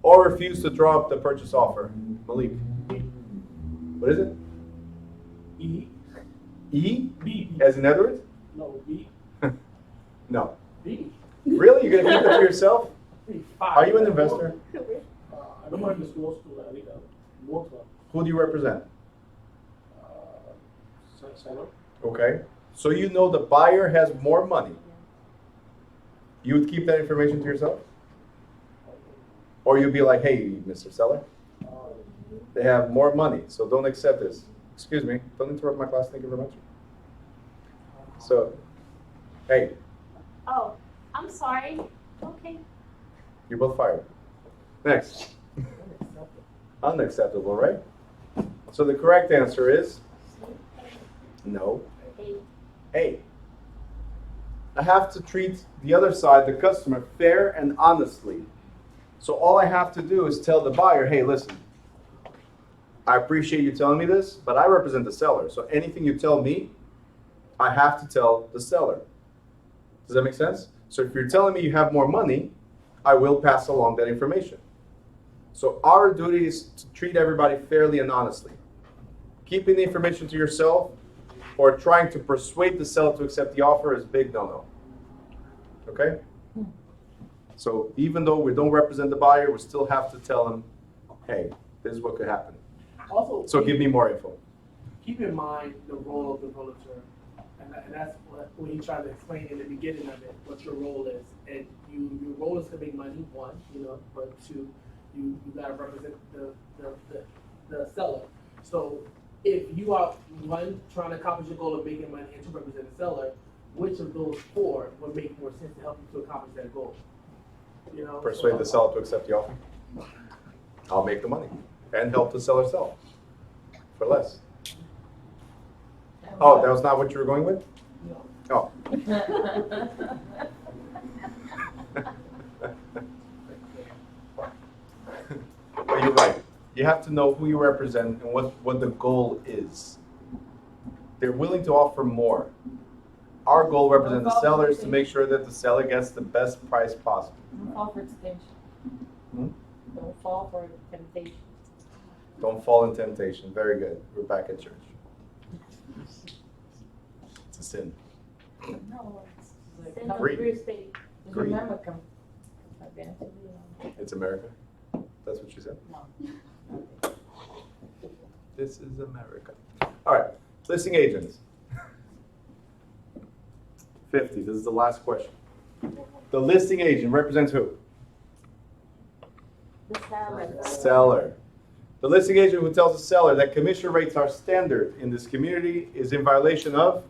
Or refuse to draw up the purchase offer. Malik. What is it? E, E? B, As in Edward? no, B, No. B. Really? You're gonna keep it to yourself? B, 5. Are you an investor? I don't want to small school, I think, more club. Who do you represent? Seller. Okay. So you know the buyer has more money. You would keep that information to yourself? Or you'd be like, hey, Mr. Seller, they have more money, so don't accept this. Excuse me, don't interrupt my class, thank you very much. So, hey, Oh, I'm sorry. Okay. you're both fired. Next. Unacceptable, right? So the correct answer is no. A. I have to treat the other side, the customer, fair and honestly. So all I have to do is tell the buyer, hey, listen, I appreciate you telling me this, but I represent the seller. So anything you tell me, I have to tell the seller. Does that make sense? So if you're telling me you have more money, I will pass along that information. So our duty is to treat everybody fairly and honestly. Keeping the information to yourself or trying to persuade the seller to accept the offer is big no-no. Okay? So even though we don't represent the buyer, we still have to tell them, hey, this is what could happen. Also, So give me more info. keep in mind the role of the realtor, and that's what when you try to explain in the beginning of it, what your role is. And your role is to make money, one, but two, you gotta represent the seller. So if you are one trying to accomplish your goal of making money and to represent the seller, which of those four would make more sense to help you to accomplish that goal? Persuade the seller to accept the offer. I'll make the money and help the seller sell for less. Oh, that was not what you were going with? Oh. But you're right. You have to know who you represent and what the goal is. They're willing to offer more. Our goal represents the seller is to make sure that the seller gets the best price possible. Don't fall for temptation. Don't fall for temptation. Don't fall in temptation. Very good. We're back at church. It's a sin. No, it's like Send come- Greed. Bruce Bailey. just Greed. remember, come. Eventually, It's America. That's what she said. no. This is America. All right. Listing agents. 50. This is the last question. The listing agent represents who? The seller. Seller. The listing agent who tells the seller that commission rates are standard in this community is in violation of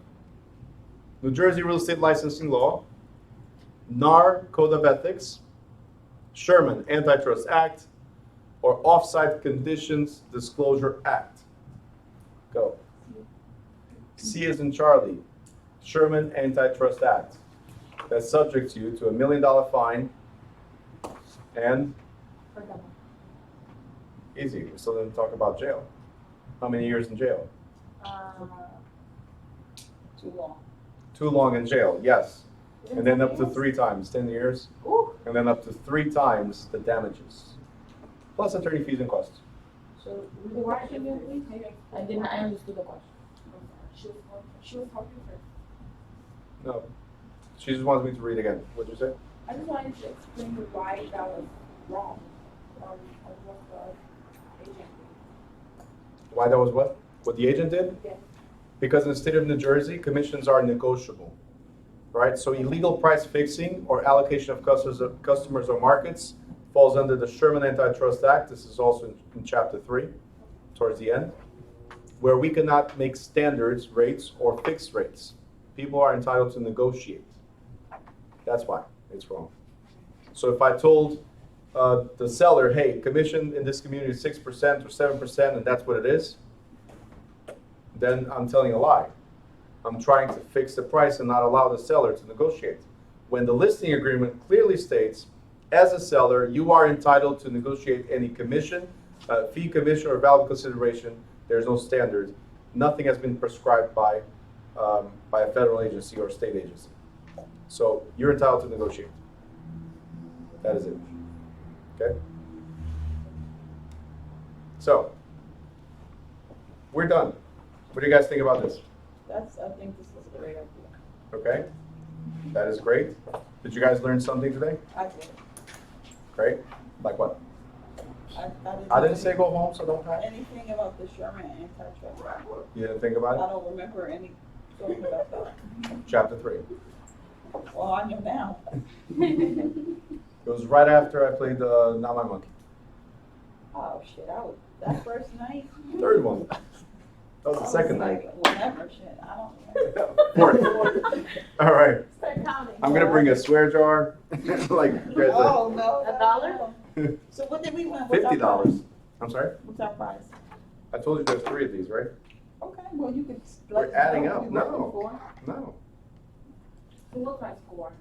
New Jersey Real Estate Licensing Law, NAR Code of Ethics, Sherman Antitrust Act, or Offsite Conditions Disclosure Act. Go. C as in Charlie, Sherman Antitrust Act. That subjects you to $1 million fine and easy. We still didn't talk about jail. How many years in jail? Too long. Too long in jail, yes. And then up to 3 times, 10 years. And then up to 3 times the damages. Plus attorney fees and costs. So, read the question again, please. I understood the question. She was talking first. No. She just wants me to read again. What'd you say? I just wanted to explain why that was wrong. On what the agent did. Why that was what? What the agent did? Yes. Because in the state of New Jersey, commissions are negotiable. Right? So illegal price fixing or allocation of customers or markets falls under the Sherman Antitrust Act. This is also in Chapter 3, towards the end, where we cannot make standards rates or fixed rates. People are entitled to negotiate. That's why it's wrong. So if I told the seller, hey, commission in this community is 6% or 7%, and that's what it is, then I'm telling a lie. I'm trying to fix the price and not allow the seller to negotiate. When the listing agreement clearly states, as a seller, you are entitled to negotiate any commission, fee, commission, or value consideration. There's no standard. Nothing has been prescribed by a federal agency or state agency. So you're entitled to negotiate. That is it. Okay? So, we're done. What do you guys think about this? I think this is a great idea. Okay, that is great. Did you guys learn something today? I did. Great. Like what? I didn't say go home, so don't pack. anything about the Sherman antitrust. You didn't think I about don't remember any talking about that. it? Chapter 3. Well, I know now. It was right after I played Not My Monkey. Oh, shit, that first night? Third one. That was the second night. Whatever, shit, I don't remember. Fourth. All right. Start counting. I'm gonna bring a swear jar. Like you guys Oh, no. $1? no. So what did we win? What's our prize? $50. I'm sorry? What's our prize? I told you there's 3 of these, right? Okay, well, you can. We're adding know up. what you're No. looking for. No. What's my score?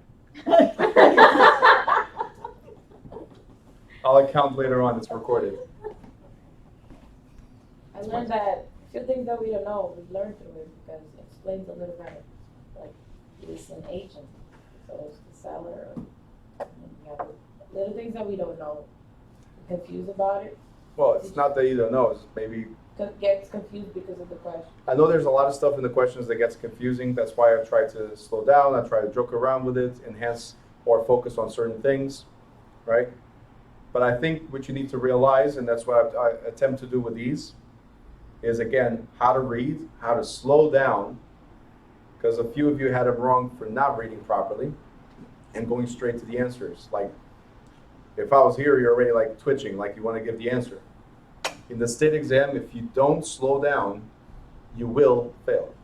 I'll account later on. It's recorded. I learned that a few things that we don't know, we learned through it because it explains a little bit, like it's an agent, so it's the seller. And you have little things that we don't know. Confused about it, Well, it's not that you don't know. It's maybe gets confused because of the question. I know there's a lot of stuff in the questions that gets confusing. That's why I try to slow down. I try to joke around with it, enhance or focus on certain things, right? But I think what you need to realize, and that's what I attempt to do with these, is again, how to read, how to slow down, because a few of you had it wrong for not reading properly and going straight to the answers. Like, if I was here, you're already like twitching, like you want to give the answer. In the state exam, if you don't slow down, you will fail.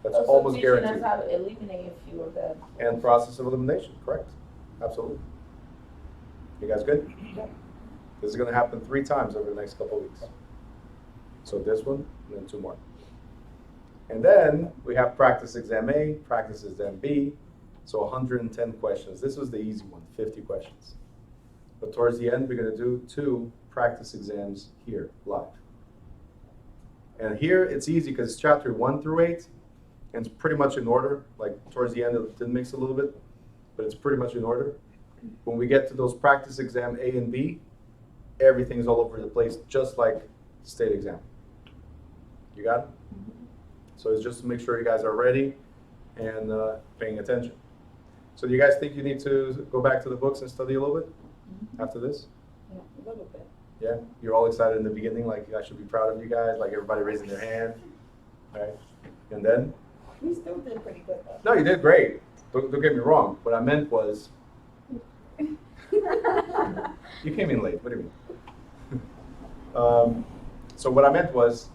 That's Also almost teaching guaranteed. us how to eliminate a few of them. And process of elimination, correct? Absolutely. You guys good? This is going to happen 3 times over the next couple of weeks. So this one, and then 2 more. And then we have practice exam A, practice exam B. So 110 questions. This was the easy one, 50 questions. But towards the end, we're going to do 2 practice exams here, live. And here, it's easy because it's chapter 1 through 8, and it's pretty much in order. Like, towards the end, it did mix a little bit, but it's pretty much in order. When we get to those practice exam A and B, everything's all over the place, just like state exam. You got it? So it's just to make sure you guys are ready and paying attention. So do you guys think you need to go back to the books and study a little bit after this? Yeah, a little bit. Yeah? You're all excited in the beginning, like I should be proud of you guys, like everybody raising their hand. All right? And then? We still did pretty good though. No, you did great. Don't get me wrong. What I meant was, you came in late. What do you mean? So what I meant was,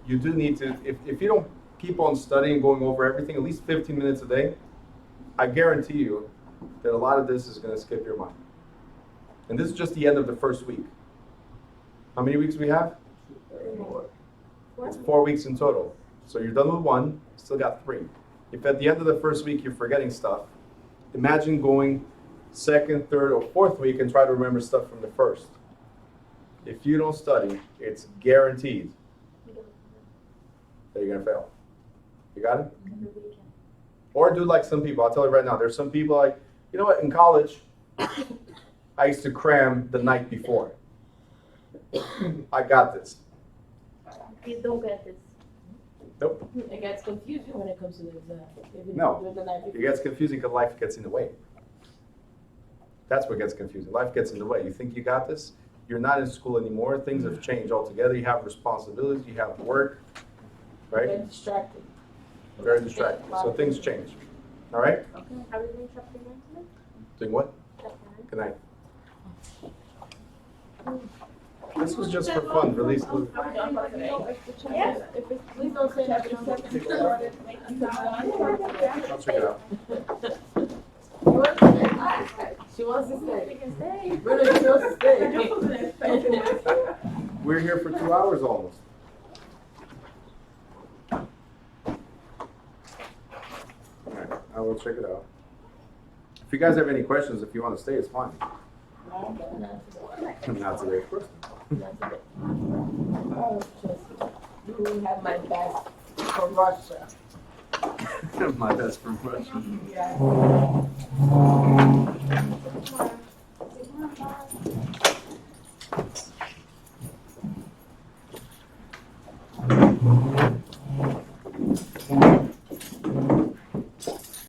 you do need to, if you don't keep on studying, going over everything, at least 15 minutes a day, I guarantee you that a lot of this is going to skip your mind. And this is just the end of the first week. How many weeks we have? 4. It's 4 weeks in total. So you're done with 1, still got 3. If at the end of the first week you're forgetting stuff, imagine going 2nd, 3rd, or 4th week and try to remember stuff from the first. If you don't study, it's guaranteed that you're going to fail. You got it? Or do like some people. I'll tell you right now, there's some people like, you know what, in college, I used to cram the night before. I got this. You don't get this. Nope. It gets confusing when it comes to the exam. If you No. do it the night It before. gets confusing because life gets in the way. That's what gets confusing. Life gets in the way. You think you got this? You're not in school anymore. Things have changed altogether. You have responsibilities. You have work, right? Very distracted. Very distracted. So things change. All right? Okay. Are we doing chapter 9 today? Doing what? Chapter 9? Good night. This was just for fun. Release the. Are we done for today? Yes. If it's, Please don't say that. I'll check it out. She wants to We stay. can stay. Bruno, she wants to stay. We're here for 2 hours almost. All right, I will check it out. If you guys have any questions, if you want to stay, it's fine. Not today, of course. Oh, just, you have my best from Russia. My best from Russia. Yeah. Tomorrow.